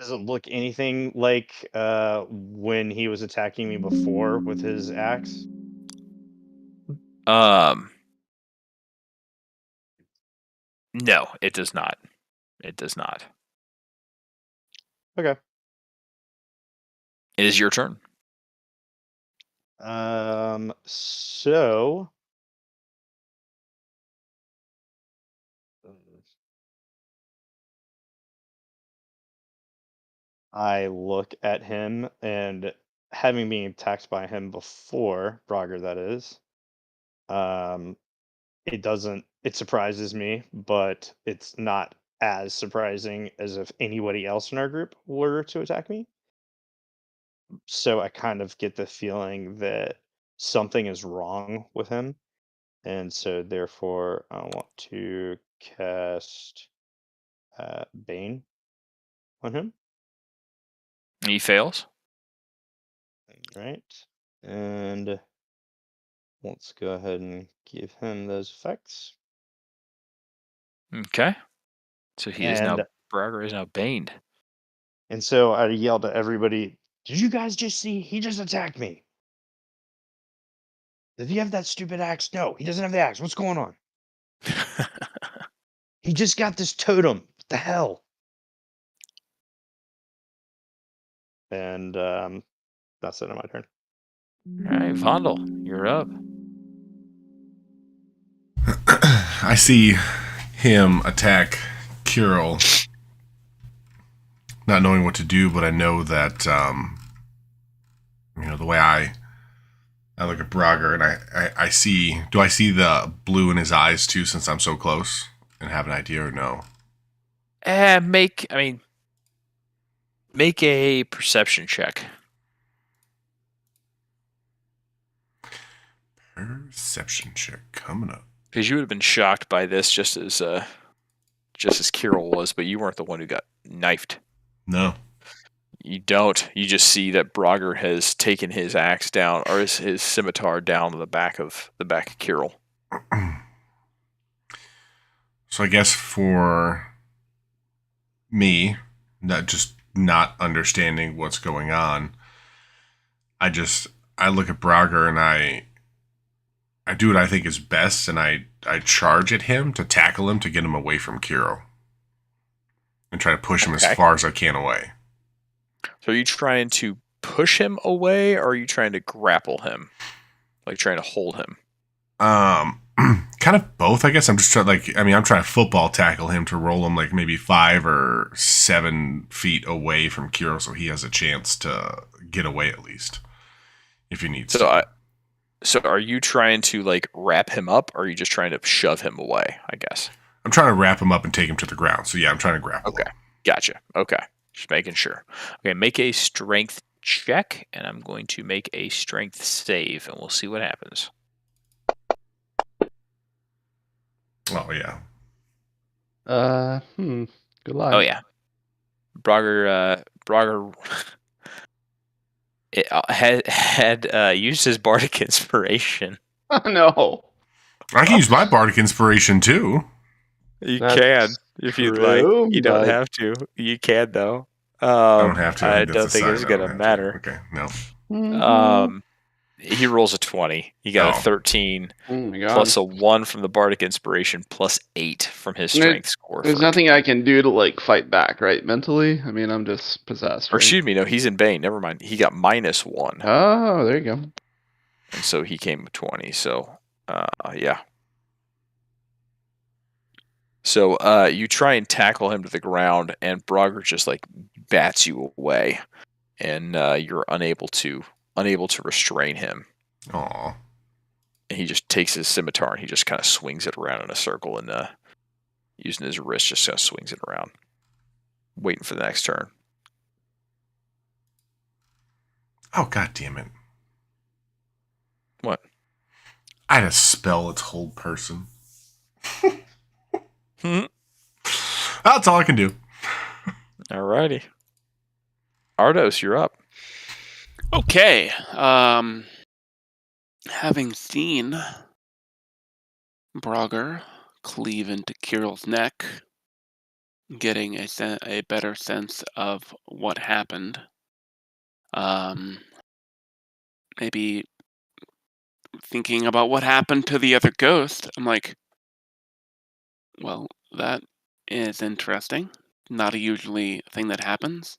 Does it look anything like when he was attacking me before with his axe? No, it does not. It does not. Okay. It is your turn. So I look at him, and having been attacked by him before, Brogger that is, it surprises me, but it's not as surprising as if anybody else in our group were to attack me. So I kind of get the feeling that something is wrong with him. And so therefore I want to cast Bane on him. He fails. Right. And let's go ahead and give him those effects. Okay. So Brogger is now baned. And so I yelled at everybody, "Did you guys just see? He just attacked me. Does he have that stupid axe? No, he doesn't have the axe. What's going on? He just got this totem. What the hell?" And that's it on my turn. All right, Vondel, you're up. I see him attack Kirill, not knowing what to do, but I know that the way I look at Brogger, and I see. Do I see the blue in his eyes too, since I'm so close, and have an idea or no? Make a perception check. Perception check coming up. Because you would have been shocked by this just as Kirill was, but you weren't the one who got knifed. No. You don't. You just see that Brogger has taken his axe down, or his scimitar down to the back of Kirill. So I guess for me, not understanding what's going on, I look at Brogger and I do what I think is best, and I charge at him to tackle him to get him away from Kiro. And try to push him as far as I can away. So are you trying to push him away, or are you trying to grapple him? Like trying to hold him? Kind of both, I guess. I'm just trying, I'm trying to football tackle him to roll him like maybe 5 or 7 feet away from Kiro, so he has a chance to get away at least, if he needs to. So are you trying to like wrap him up, or are you just trying to shove him away, I guess? I'm trying to wrap him up and take him to the ground. So yeah, I'm trying to grapple him. Okay. Gotcha. Okay. Just making sure. Okay, make a strength check, and I'm going to make a strength save, and we'll see what happens. Oh yeah. Good luck. Oh yeah. Brogger had used his bardic inspiration. No. I can use my bardic inspiration too. You That's can if you'd like. true, You don't but- have to. You can though. I don't have to. I that's don't a think sign it's I don't gonna have matter. to. Okay, no. Mm-hmm. He rolls a 20. He got Oh. a 13 Oh my god. plus a 1 from the bardic inspiration plus 8 from his strength score. There's for- nothing I can do to like fight back, right? Mentally. I mean, I'm just possessed. Or Right? excuse me, no, he's in Bane. Never mind. He got -1, Oh, there you go. and so he came with 20. So, yeah. So, you try and tackle him to the ground, and Brogger just like bats you away, and you're unable to restrain him. Aw. And he just takes his scimitar and he just kind of swings it around in a circle, and using his wrist, just kind of swings it around, waiting for the next turn. Oh, god damn it. What? I had a spell its hold person. That's all I can do. Alrighty. Ardos, you're up. Okay. Having seen Brogger cleave into Kirill's neck, getting a better sense of what happened, maybe thinking about what happened to the other ghost, I'm like, well, that is interesting. Not a usually thing that happens.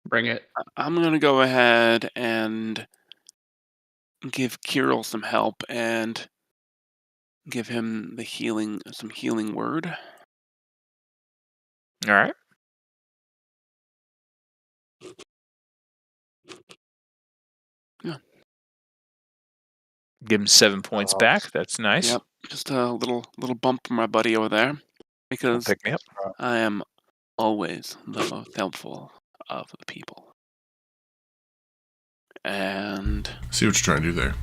Bring it. I'm gonna go ahead and give Kirill some help and give him some healing word. All right. Yeah. Give him 7 points Oh. back. That's nice. Yep, just a little bump for my buddy over there, because Pick me up. I am always the most helpful of the people. And See what you're trying to do there.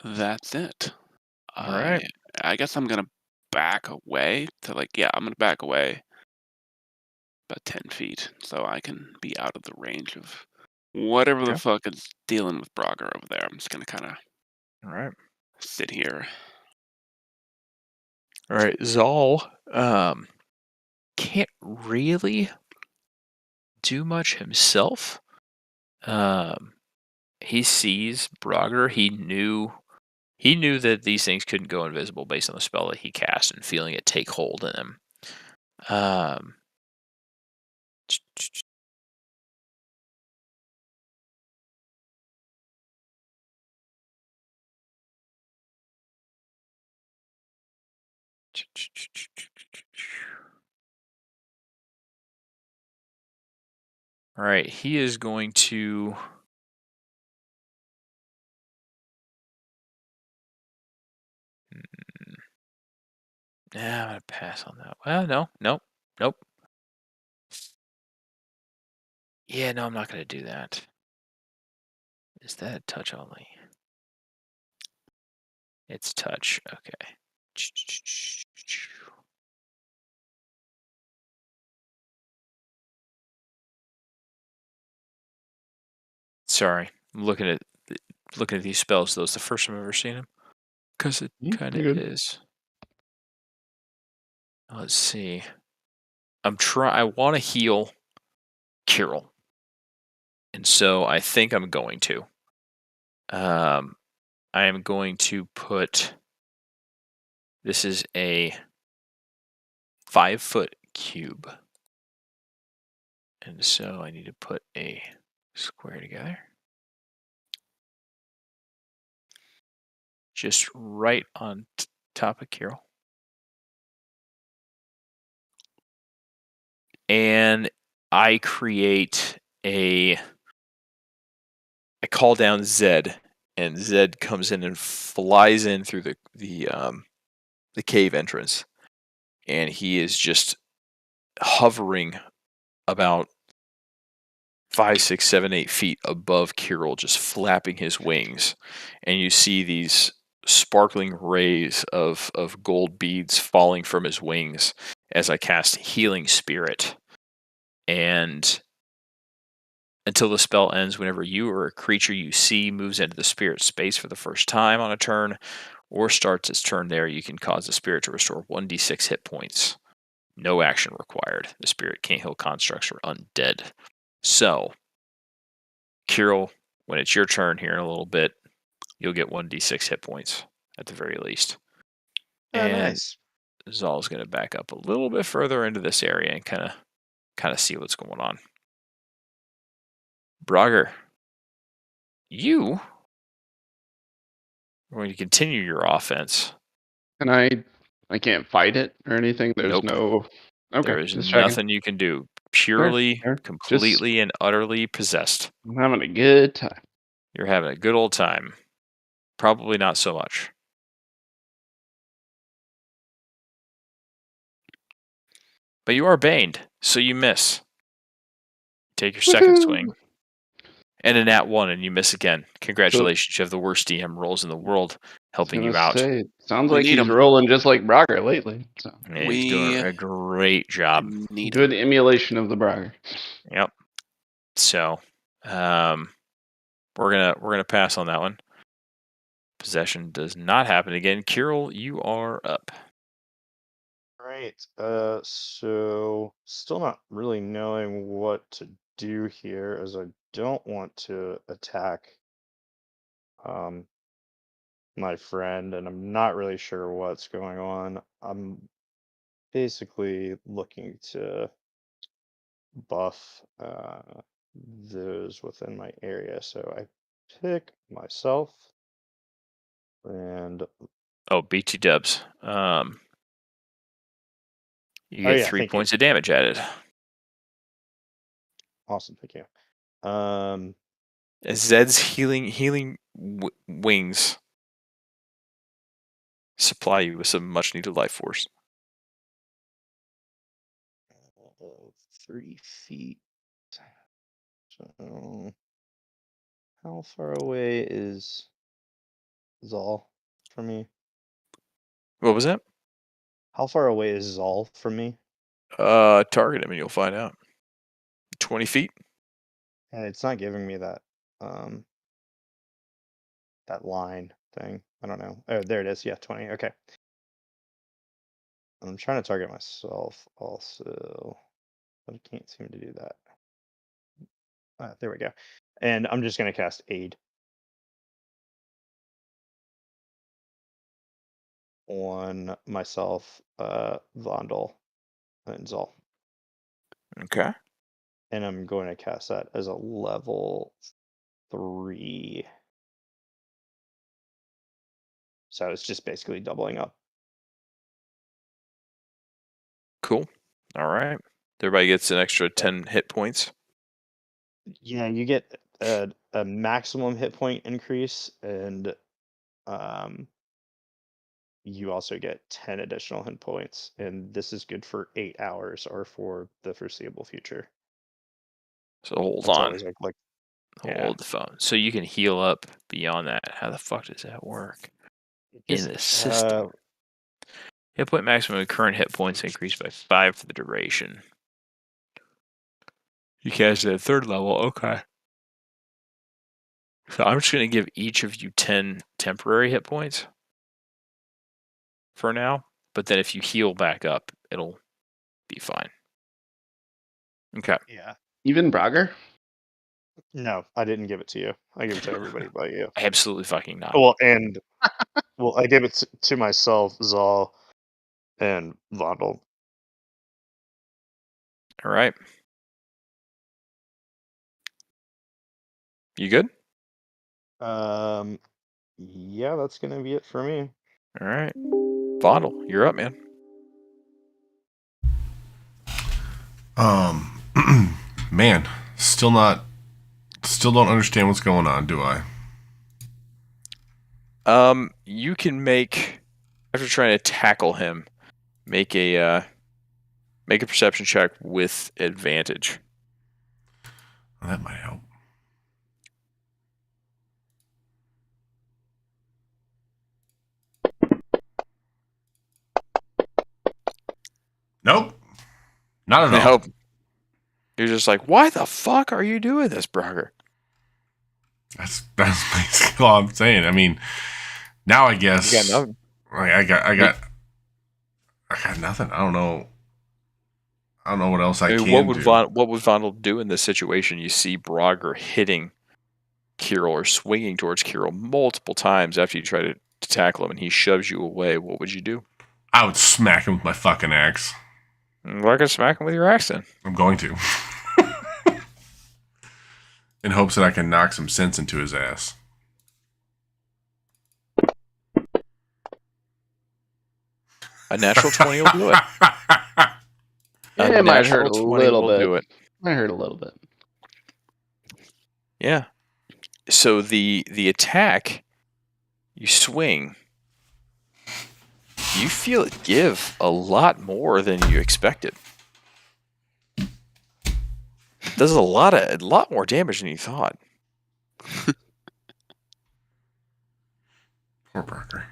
that's it. All right. I guess I'm gonna back away to I'm gonna back away about 10 feet so I can be out of the range of whatever the Okay. fuck is dealing with Brogger over there. I'm just gonna kind of All right. sit here. All right. Zal can't really do much himself. He sees Brogger. He knew that these things couldn't go invisible based on the spell that he cast, and feeling it take hold in him. All right, he is going to Yeah, I'm gonna pass on that. Well, nope. Yeah, no, I'm not gonna do that. Is that touch only? It's touch. Okay. Sorry, I'm looking at these spells. Those the first time I've ever seen them, because it kind of You're good. is. Let's see. I want to heal Kirill, and so I think I'm going to. I am going to put. This is a 5-foot cube, and so I need to put a square together, just right on top of Kirill. And I call down Zed, and Zed comes in and flies in through the cave entrance, and he is just hovering about 5, 6, 7, 8 feet above Kirill, just flapping his wings, and you see these sparkling rays of gold beads falling from his wings as I cast Healing Spirit. And until the spell ends, whenever you or a creature you see moves into the spirit space for the first time on a turn, or starts its turn there, you can cause the spirit to restore 1d6 hit points. No action required. The spirit can't heal constructs or undead. So, Kirill, when it's your turn here in a little bit, you'll get 1d6 hit points at the very least. And nice. Zal's going to back up a little bit further into this area and kind of see what's going on. Brogger, you are going to continue your offense. Can I can't fight it or anything. There's Nope. no. Okay. There is just checking. nothing you can do. Purely, Fair. completely, and utterly possessed. I'm having a good time. You're having a good old time. Probably not so much. But you are baned, so you miss. Take your second Woohoo! swing. And a nat 1, and you miss again. Congratulations, you have the worst DM rolls in the world helping you out. Sounds We like need he's 'em. rolling just like Brogger lately. So Yeah, he's doing a great job. Need good emulation of the Brogger. Yep. So, we're gonna pass on that one. Possession does not happen again. Kirill, you are up. Right. So still not really knowing what to do here, as I don't want to attack my friend, and I'm not really sure what's going on. I'm basically looking to buff those within my area. So I pick myself and Oh, BT dubs. You get 3 thank you. points of damage added. Awesome, thank you. As Zed's healing wings supply you with some much needed life force. 3 feet. So, how far away is Zal from me? What was that? How far away is Zal from me? Target him and you'll find out. 20 feet? And it's not giving me that that line thing. I don't know. Oh, there it is. Yeah, 20. Okay. I'm trying to target myself also, but I can't seem to do that. There we go. And I'm just going to cast Aid on myself, Vondel, and Zal. Okay. And I'm going to cast that as a level 3. So it's just basically doubling up. Cool. All right. Everybody gets an extra 10 hit points. Yeah, you get a maximum hit point increase, and you also get 10 additional hit points, and this is good for 8 hours or for the foreseeable future. So hold That's on. always like yeah. Hold the phone. So you can heal up beyond that. How the fuck does that work? In the system. Hit point maximum of current hit points increased by 5 for the duration. You cast it at 3rd level. Okay. So I'm just going to give each of you 10 temporary hit points for now. But then if you heal back up, it'll be fine. Okay. Yeah. Even Brogger? No, I didn't give it to you. I gave it to everybody but you. Absolutely fucking not. Well, and I gave it to myself, Zal, and Vondel. All right. You good? Yeah, that's gonna be it for me. All right. Vondel, you're up, man. Man, still don't understand what's going on, do I? You can make, after trying to tackle him, make a perception check with advantage. Well, that might help. Nope. Not at all. You're just like, why the fuck are you doing this, Brogger? That's basically all I'm saying. I mean, now I guess You got nothing. I got nothing. I don't know what else I can what would do. What would Vondel do in this situation? You see Brogger hitting Kirill or swinging towards Kirill multiple times after you try to tackle him, and he shoves you away. What would you do? I would smack him with my fucking axe. Well, I can smack him with your axe then. I'm going to. In hopes that I can knock some sense into his ass. A natural 20 will do it. It might hurt a natural 20 little will bit. do it. Might hurt a little bit. Yeah. So the attack, you swing, you feel it give a lot more than you expected. Does a lot more damage than you thought. Poor Barker.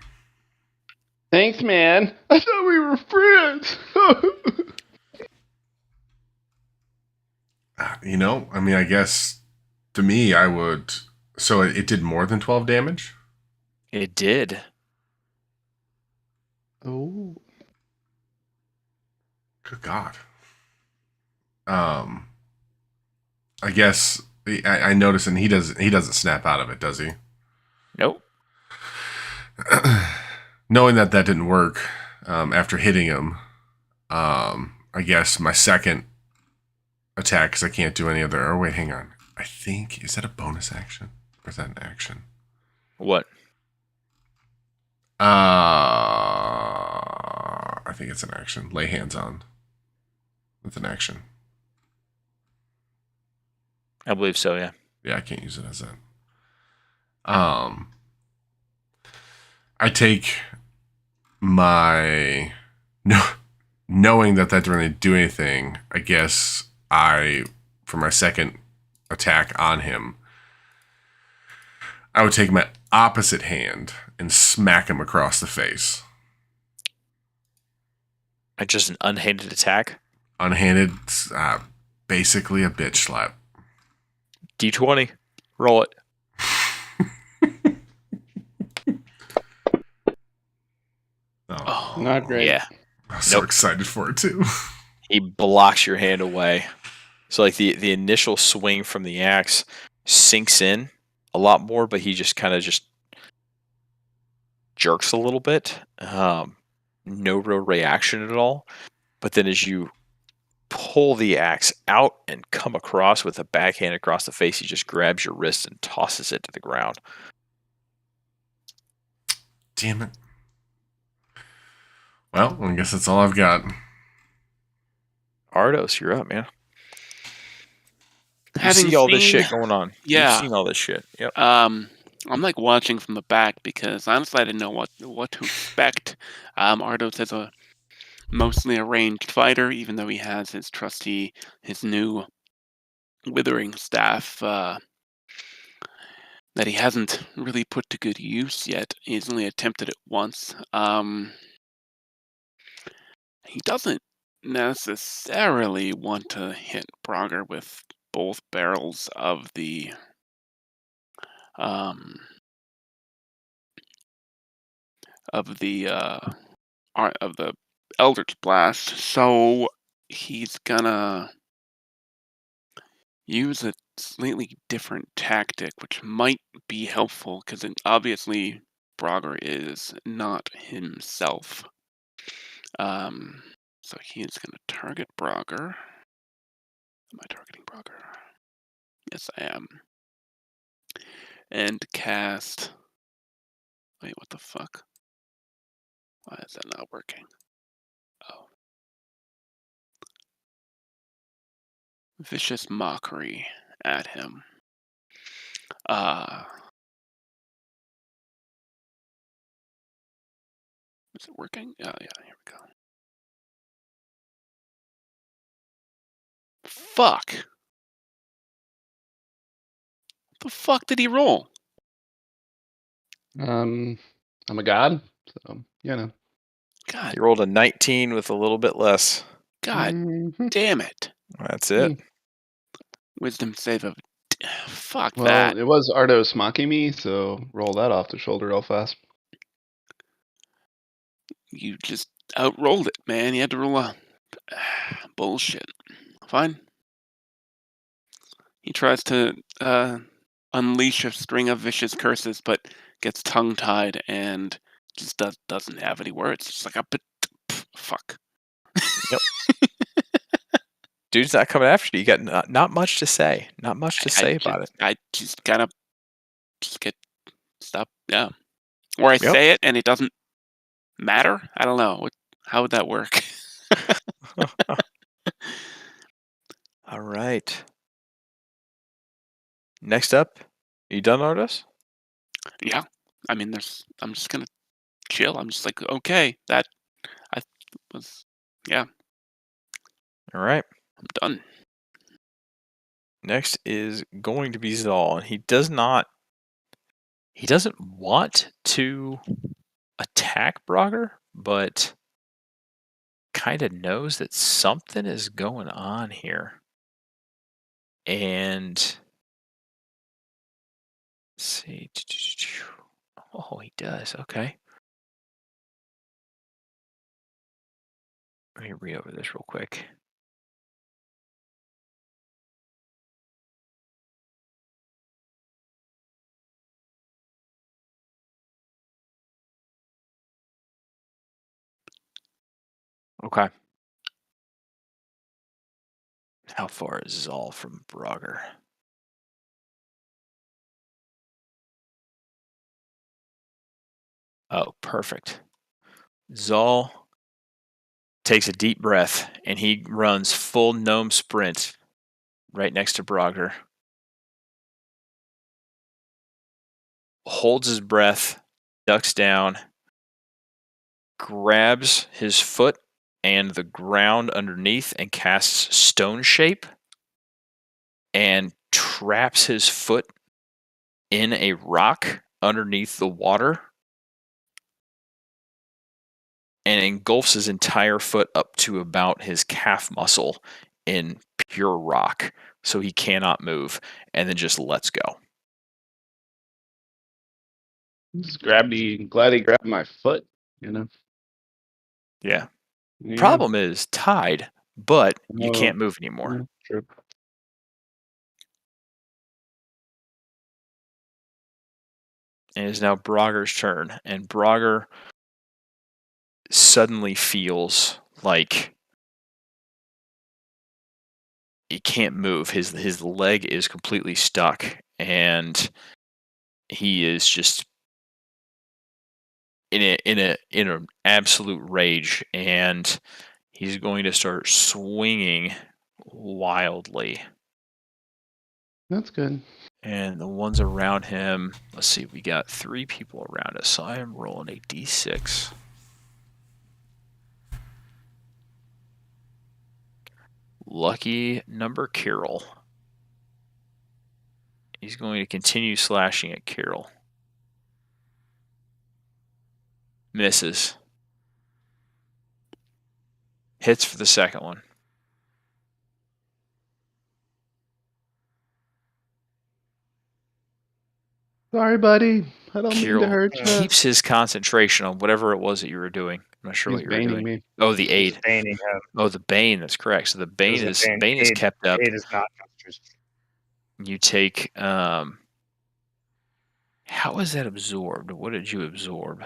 Thanks, man. I thought we were friends. I mean, I guess to me, I would. So it did more than 12 damage? It did. Oh. Good God. I guess I noticed, and he doesn't snap out of it, does he? Nope. Knowing that didn't work, after hitting him, I guess my second attack, because I can't do any other. Or wait, hang on. I think, is that a bonus action or is that an action? What? I think it's an action. Lay hands on. It's an action. I believe so, yeah. Yeah, I can't use it as that. I take my knowing that didn't really do anything. I guess for my second attack on him, I would take my opposite hand and smack him across the face. Just an unhanded attack? Unhanded, basically a bitch slap. D20. Roll it. Oh, Not great. Yeah. I'm so excited for it too. He blocks your hand away. So like the initial swing from the axe sinks in a lot more, but he just kind of jerks a little bit. No real reaction at all. But then as you pull the axe out and come across with a backhand across the face, he just grabs your wrist and tosses it to the ground. Damn it. Well, I guess that's all I've got. Ardos, you're up, man. You Having see all this seen- shit going on. Yeah. You've seen all this shit. Yep. I'm like watching from the back because honestly I didn't know what to expect. Ardos is a mostly a ranged fighter, even though he has his new withering staff that he hasn't really put to good use yet. He's only attempted it once. He doesn't necessarily want to hit Brogger with both barrels of the um, of the Eldritch Blast, so he's gonna use a slightly different tactic, which might be helpful because obviously Brogger is not himself. So he is going to target Brogger. Am I targeting Brogger? Yes, I am. And cast. Wait, what the fuck? Why is that not working? Oh. Vicious Mockery at him. Is it working? Oh, yeah, here we go. Fuck! What the fuck did he roll? I'm a god, so you know. God, He rolled a 19 with a little bit less. God Mhm. damn it. That's it. Wisdom save of. Fuck Well, that. it was Ardos mocking me, so roll that off the shoulder real fast. You just outrolled it, man. You had to roll a. Bullshit. Fine. He tries to unleash a string of vicious curses, but gets tongue-tied and just doesn't have any words. It's just like fuck. Yep. Dude's not coming after you. You got not much to say. Not much to say about it. I just gotta just get stop. Yeah. Or I say it and it doesn't matter. I don't know. How would that work? All right. Next up, you done, Ardos? Yeah. I mean, I'm just gonna chill. I'm just like, okay, that I was. Yeah. All right. I'm done. Next is going to be Zal, and he doesn't want to attack Brogger, but kind of knows that something is going on here. And let's see. Oh, he does. Okay. Let me read over this real quick. Okay. How far is Zal from Brogger? Oh, perfect. Zal takes a deep breath and he runs full gnome sprint right next to Brogger. Holds his breath, ducks down, grabs his foot and the ground underneath and casts Stone Shape and traps his foot in a rock underneath the water and engulfs his entire foot up to about his calf muscle in pure rock, so he cannot move, and then just lets go. Just glad he grabbed my foot, you know. Yeah. Yeah. Problem is tied, but you Oh, can't move anymore. yeah, true. And it is now Brogger's turn, and Brogger suddenly feels like he can't move. His leg is completely stuck, and he is just in an absolute rage, and he's going to start swinging wildly. That's good. And the ones around him, let's see, we got 3 people around us, so I am rolling a d6. Lucky number Carol. He's going to continue slashing at Carol. Misses. Hits for the second one. Sorry, buddy. I don't mean Carol to hurt you. keeps his concentration on whatever it was that you were doing. I'm not sure He's what you were baning doing. me. Oh, the aid. Baning him. Oh, the bane. That's correct. So the bane There's is a bane is Aid- kept up. Aid is not concentration. You take. How is that absorbed? What did you absorb?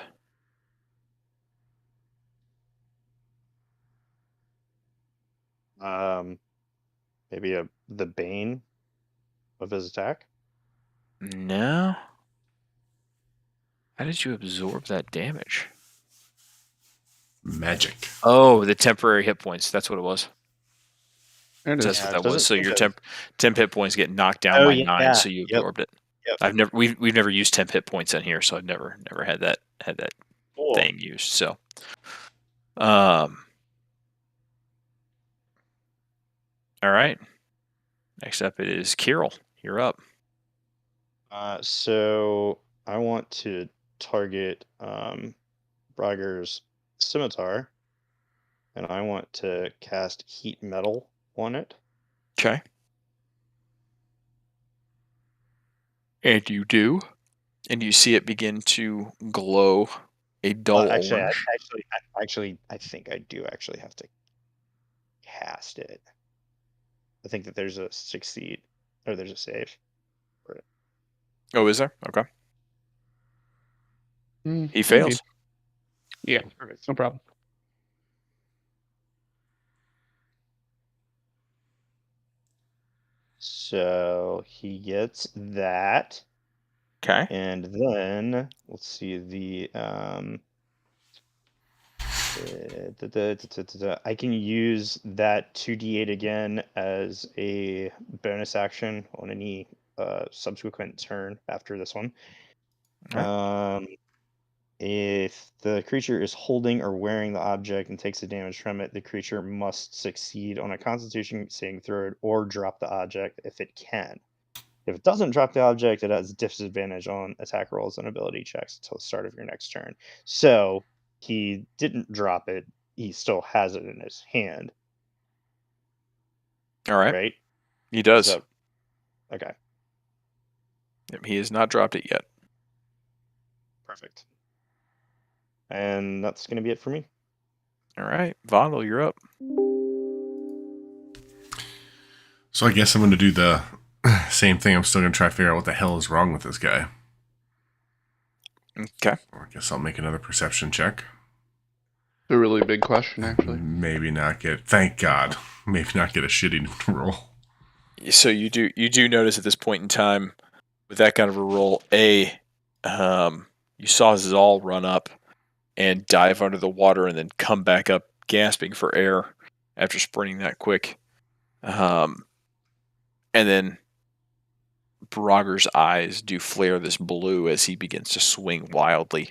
Maybe the bane of his attack. No. How did you absorb that damage? Magic. Oh, the temporary hit points. That's what it was. There it So is. that's Yeah, what it that was. doesn't So seem your to- temp hit points get knocked down Oh, by yeah. 9, so you Yep. absorbed it. Yep. We've never used temp hit points in here, so I've never had that Cool. thing used. So, all right. Next up, it is Kirill. You're up. So I want to target Brager's scimitar, and I want to cast heat metal on it. Okay. And you do, and you see it begin to glow a dull Actually, orange. I think I do actually have to cast it. I think that there's a succeed or there's a save. Oh, is there? Okay. Mm, He fails. Yeah, Perfect. no problem. So he gets that, Okay. and then let's see I can use that 2d8 again as a bonus action on any subsequent turn after this one. If the creature is holding or wearing the object and takes the damage from it, the creature must succeed on a Constitution saving throw or drop the object if it can. If it doesn't drop the object, it has disadvantage on attack rolls and ability checks until the start of your next turn. So he didn't drop it; he still has it in his hand, All right. right? He does. So, okay, Yep, he has not dropped it yet. perfect. And that's going to be it for me. All right. Vondel, you're up. So I guess I'm going to do the same thing. I'm still going to try to figure out what the hell is wrong with this guy. Okay. Or I guess I'll make another perception check. A really big question, actually. Maybe not get. Thank God. Maybe not get a shitty roll. So you do notice at this point in time, with that kind of a roll, you saw Zal run up and dive under the water and then come back up gasping for air after sprinting that quick. And then Brager's eyes do flare this blue as he begins to swing wildly.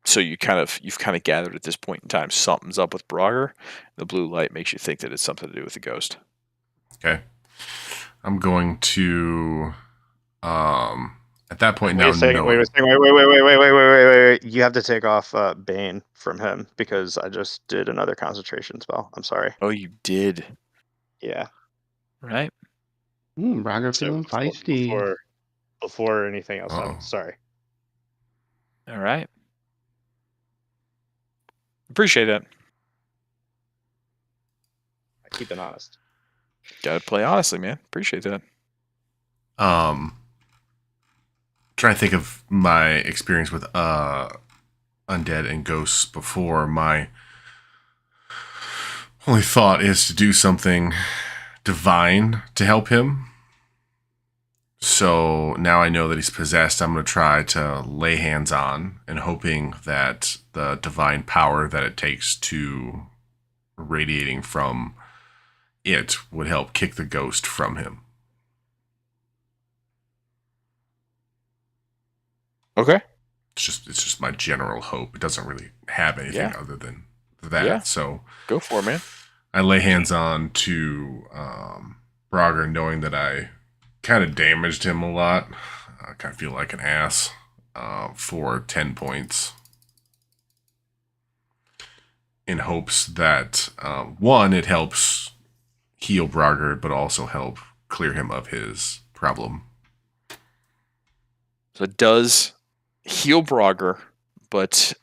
So you've kind of gathered at this point in time something's up with Brager. The blue light makes you think that it's something to do with the ghost. Okay. I'm going to at that point Wait now a second. know. Wait. You have to take off Bane from him because I just did another concentration spell. I'm sorry. Oh, you did. Yeah. Right? Brager So feeling feisty. before anything else Uh-oh. happens. Sorry. All right. Appreciate that. I keep it honest. Gotta play honestly, man. Appreciate that. Trying to think of my experience with undead and ghosts before. My only thought is to do something divine to help him. So now I know that he's possessed. I'm going to try to lay hands on and hoping that the divine power that it takes to radiating from it would help kick the ghost from him. Okay. It's just my general hope. It doesn't really have anything Yeah. other than that. Yeah. So Go for it, man. I lay hands on to Brogger, knowing that I kind of damaged him a lot. I kind of feel like an ass for 10 points. In hopes that, one, it helps heal Brogger, but also help clear him of his problem. So it does heal Brogger, but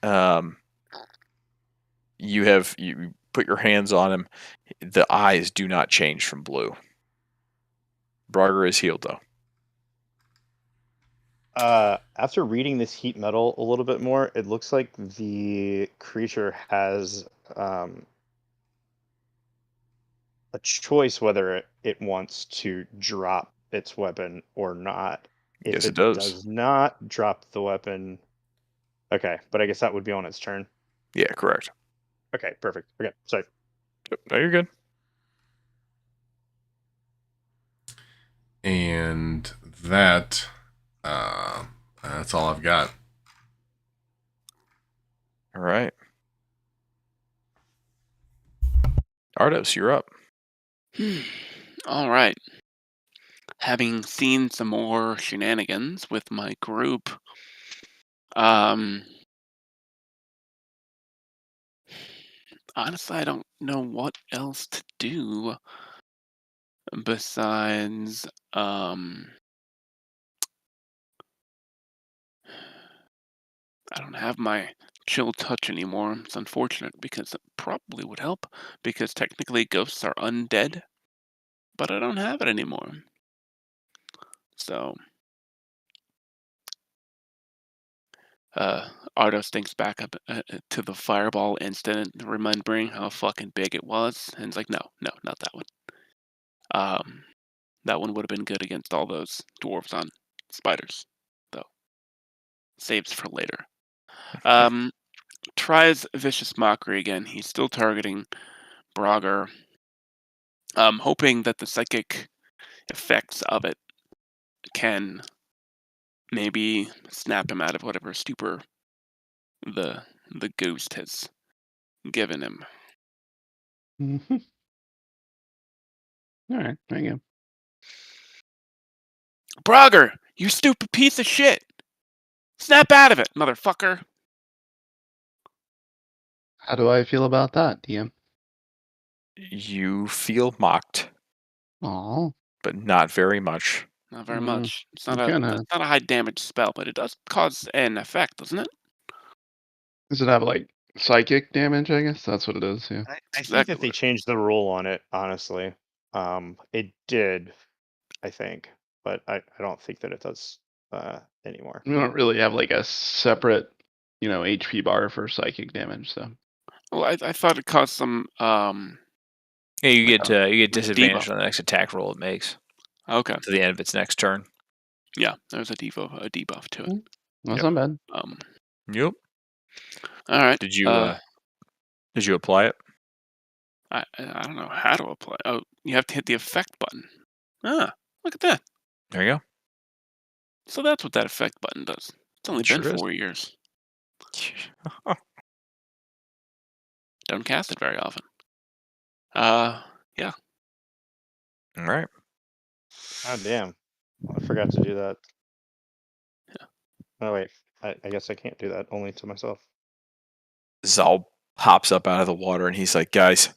you put your hands on him. The eyes do not change from blue. Brogger is healed though. After reading this heat metal a little bit more, it looks like the creature has a choice whether it wants to drop its weapon or not. If Yes, it it does. does not drop the weapon, okay, but I guess that would be on its turn. Yeah, correct. Okay, perfect. Okay, sorry. Yep. No, you're good. And that's all I've got. All right. Ardos, you're up. All right. Having seen some more shenanigans with my group, honestly, I don't know what else to do besides I don't have my chill touch anymore. It's unfortunate because it probably would help because technically ghosts are undead, but I don't have it anymore. So Ardos thinks back up to the fireball incident, remembering how fucking big it was, and it's like, no, not that one. That one would have been good against all those dwarves on spiders, though. Saves for later. Tries vicious mockery again. He's still targeting Brogger, hoping that the psychic effects of it can maybe snap him out of whatever stupor the ghost has given him. Mm-hmm. All right, there you go. Brogger, you stupid piece of shit! Snap out of it, motherfucker! How do I feel about that, DM? You feel mocked, Oh, but not very much. Not very much. It's not kinda. it's not a high damage spell, but it does cause an effect, doesn't it? Does it have like psychic damage? I guess that's what it is. Yeah. I think Exactly that they what it- changed the rule on it, honestly. It did, I think, but I don't think that it does anymore. We don't really have like a separate, HP bar for psychic damage. So Well, I thought it caused some Yeah, you Like, get disadvantage debuff. on the next attack roll it makes Okay. to the end of its next turn. Yeah, there's a debuff to it. that's Yep. not bad. Yep. All right. Did you apply it? I don't know how to apply. Oh, you have to hit the effect button. Ah, look at that. There you So that's what that effect button does. It's only been Sure is. 4 years. go. Don't cast it very often. Yeah. All right. Oh damn! I forgot to do that. Yeah. Oh wait, I guess I can't do that. Only to myself. Zal pops up out of the water and he's like, guys,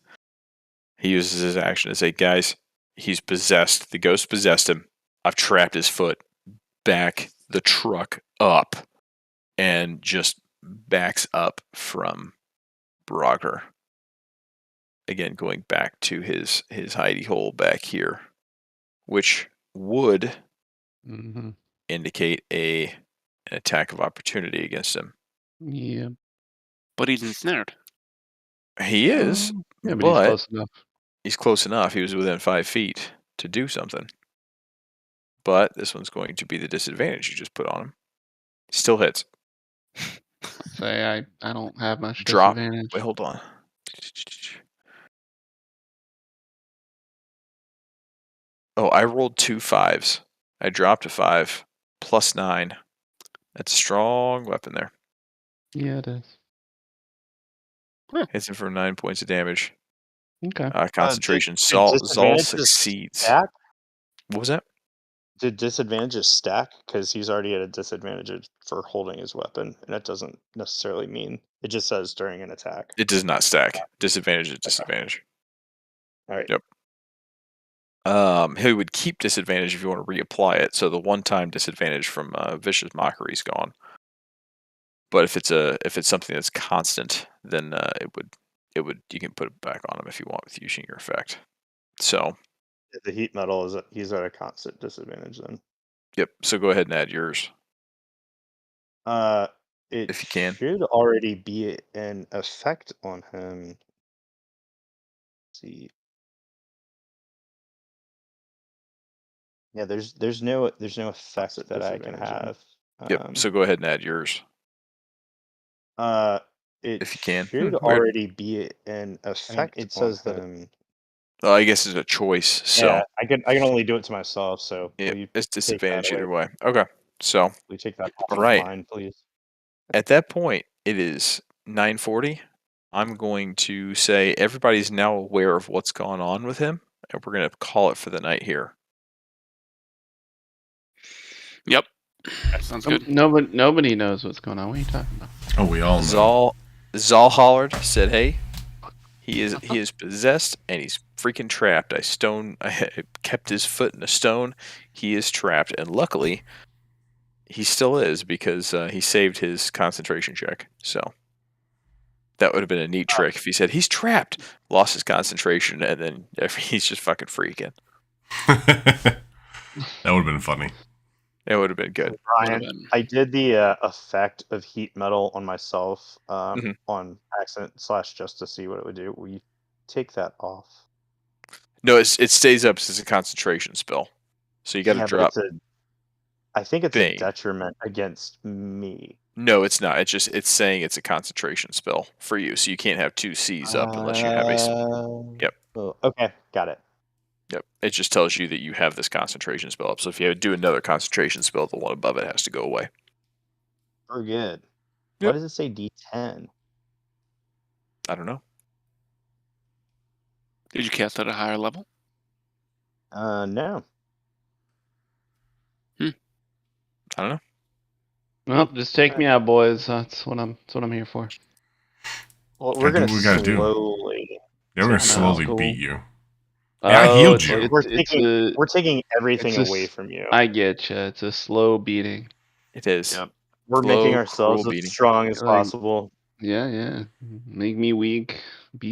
he uses his action to say, guys, he's possessed. The ghost possessed him. I've trapped his foot. Back the truck up and just backs up from Brogger. Again, going back to his hidey hole back here, which would Mm-hmm. indicate an attack of opportunity against him. Yeah. But he's ensnared. He is, Yeah, but but he's close enough. he's close enough. He was within 5 feet to do something. But this one's going to be the disadvantage you just put on him. Still hits. Say I don't have much Drop. disadvantage. Wait, hold on. Oh, I rolled 2 5s. I dropped a 5 plus 9. That's a strong weapon there. Yeah, it is. Hits him for 9 points of damage. Okay. Concentration. Did Zal disadvantages succeeds. stack? What was that? Did disadvantages stack? Because he's already at a disadvantage for holding his weapon, and that doesn't necessarily mean it just says during an attack. It does not stack. Disadvantage is disadvantage. All right. Yep. He would keep disadvantage if you want to reapply it, so the one-time disadvantage from Vicious Mockery is gone. But if it's something that's constant, then it would you can put it back on him if you want with using your effect. So The heat metal he's at a constant disadvantage then. yep. So go ahead and add yours. It If you can. should already be an effect on him. Let's see. Yeah, there's no effect that I can have. Yep. So go ahead and add yours. It if you can. should Weird. already be an effect. It says on that. Well, I guess it's a choice. So Yeah, I can only do it to myself. So yeah, will you it's take that disadvantage away? either way. Okay. So Will you take that off Right. of mine, please? at that point, it is 9:40. I'm going to say everybody's now aware of what's gone on with him, and we're going to call it for the night here. Yep. Sounds good. Nobody knows what's going on. What are you talking about? Oh, we all know. Zal hollered, said, "Hey, he is possessed and he's freaking trapped. I kept his foot in a stone. He is trapped, and luckily, he still is because he saved his concentration check. So that would have been a neat trick if he said he's trapped, lost his concentration, and then he's just fucking freaking. That would have been funny. It would have been good. Brian, I did the effect of heat metal on myself Mhm. on accident / just to see what it would do. Will you take that off? No, it stays up as a concentration spell. So you got to but drop. I think it's Bane. a detriment against me. No, it's not. It's saying it's a concentration spell for you, so you can't have 2 C's up unless you have a. Yep. Oh, okay, got it. Yep. It just tells you that you have this concentration spell up. So if you do another concentration spell, the one above it has to go away. We're good. Yep. Why does it say D10? I don't know. Did you cast at a higher level? No. I don't know. Well, just take me out, boys. That's what I'm here for. Well, we're I gonna think we gotta do. slowly. Yeah, we're gonna So slowly cool. beat you. Yeah, I healed you. We're taking everything it's a away s- from you. I get you. It's a slow beating. It is. Yep. We're Slow, making ourselves cruel as beating. strong as Like- possible. Yeah. Make me weak. Beat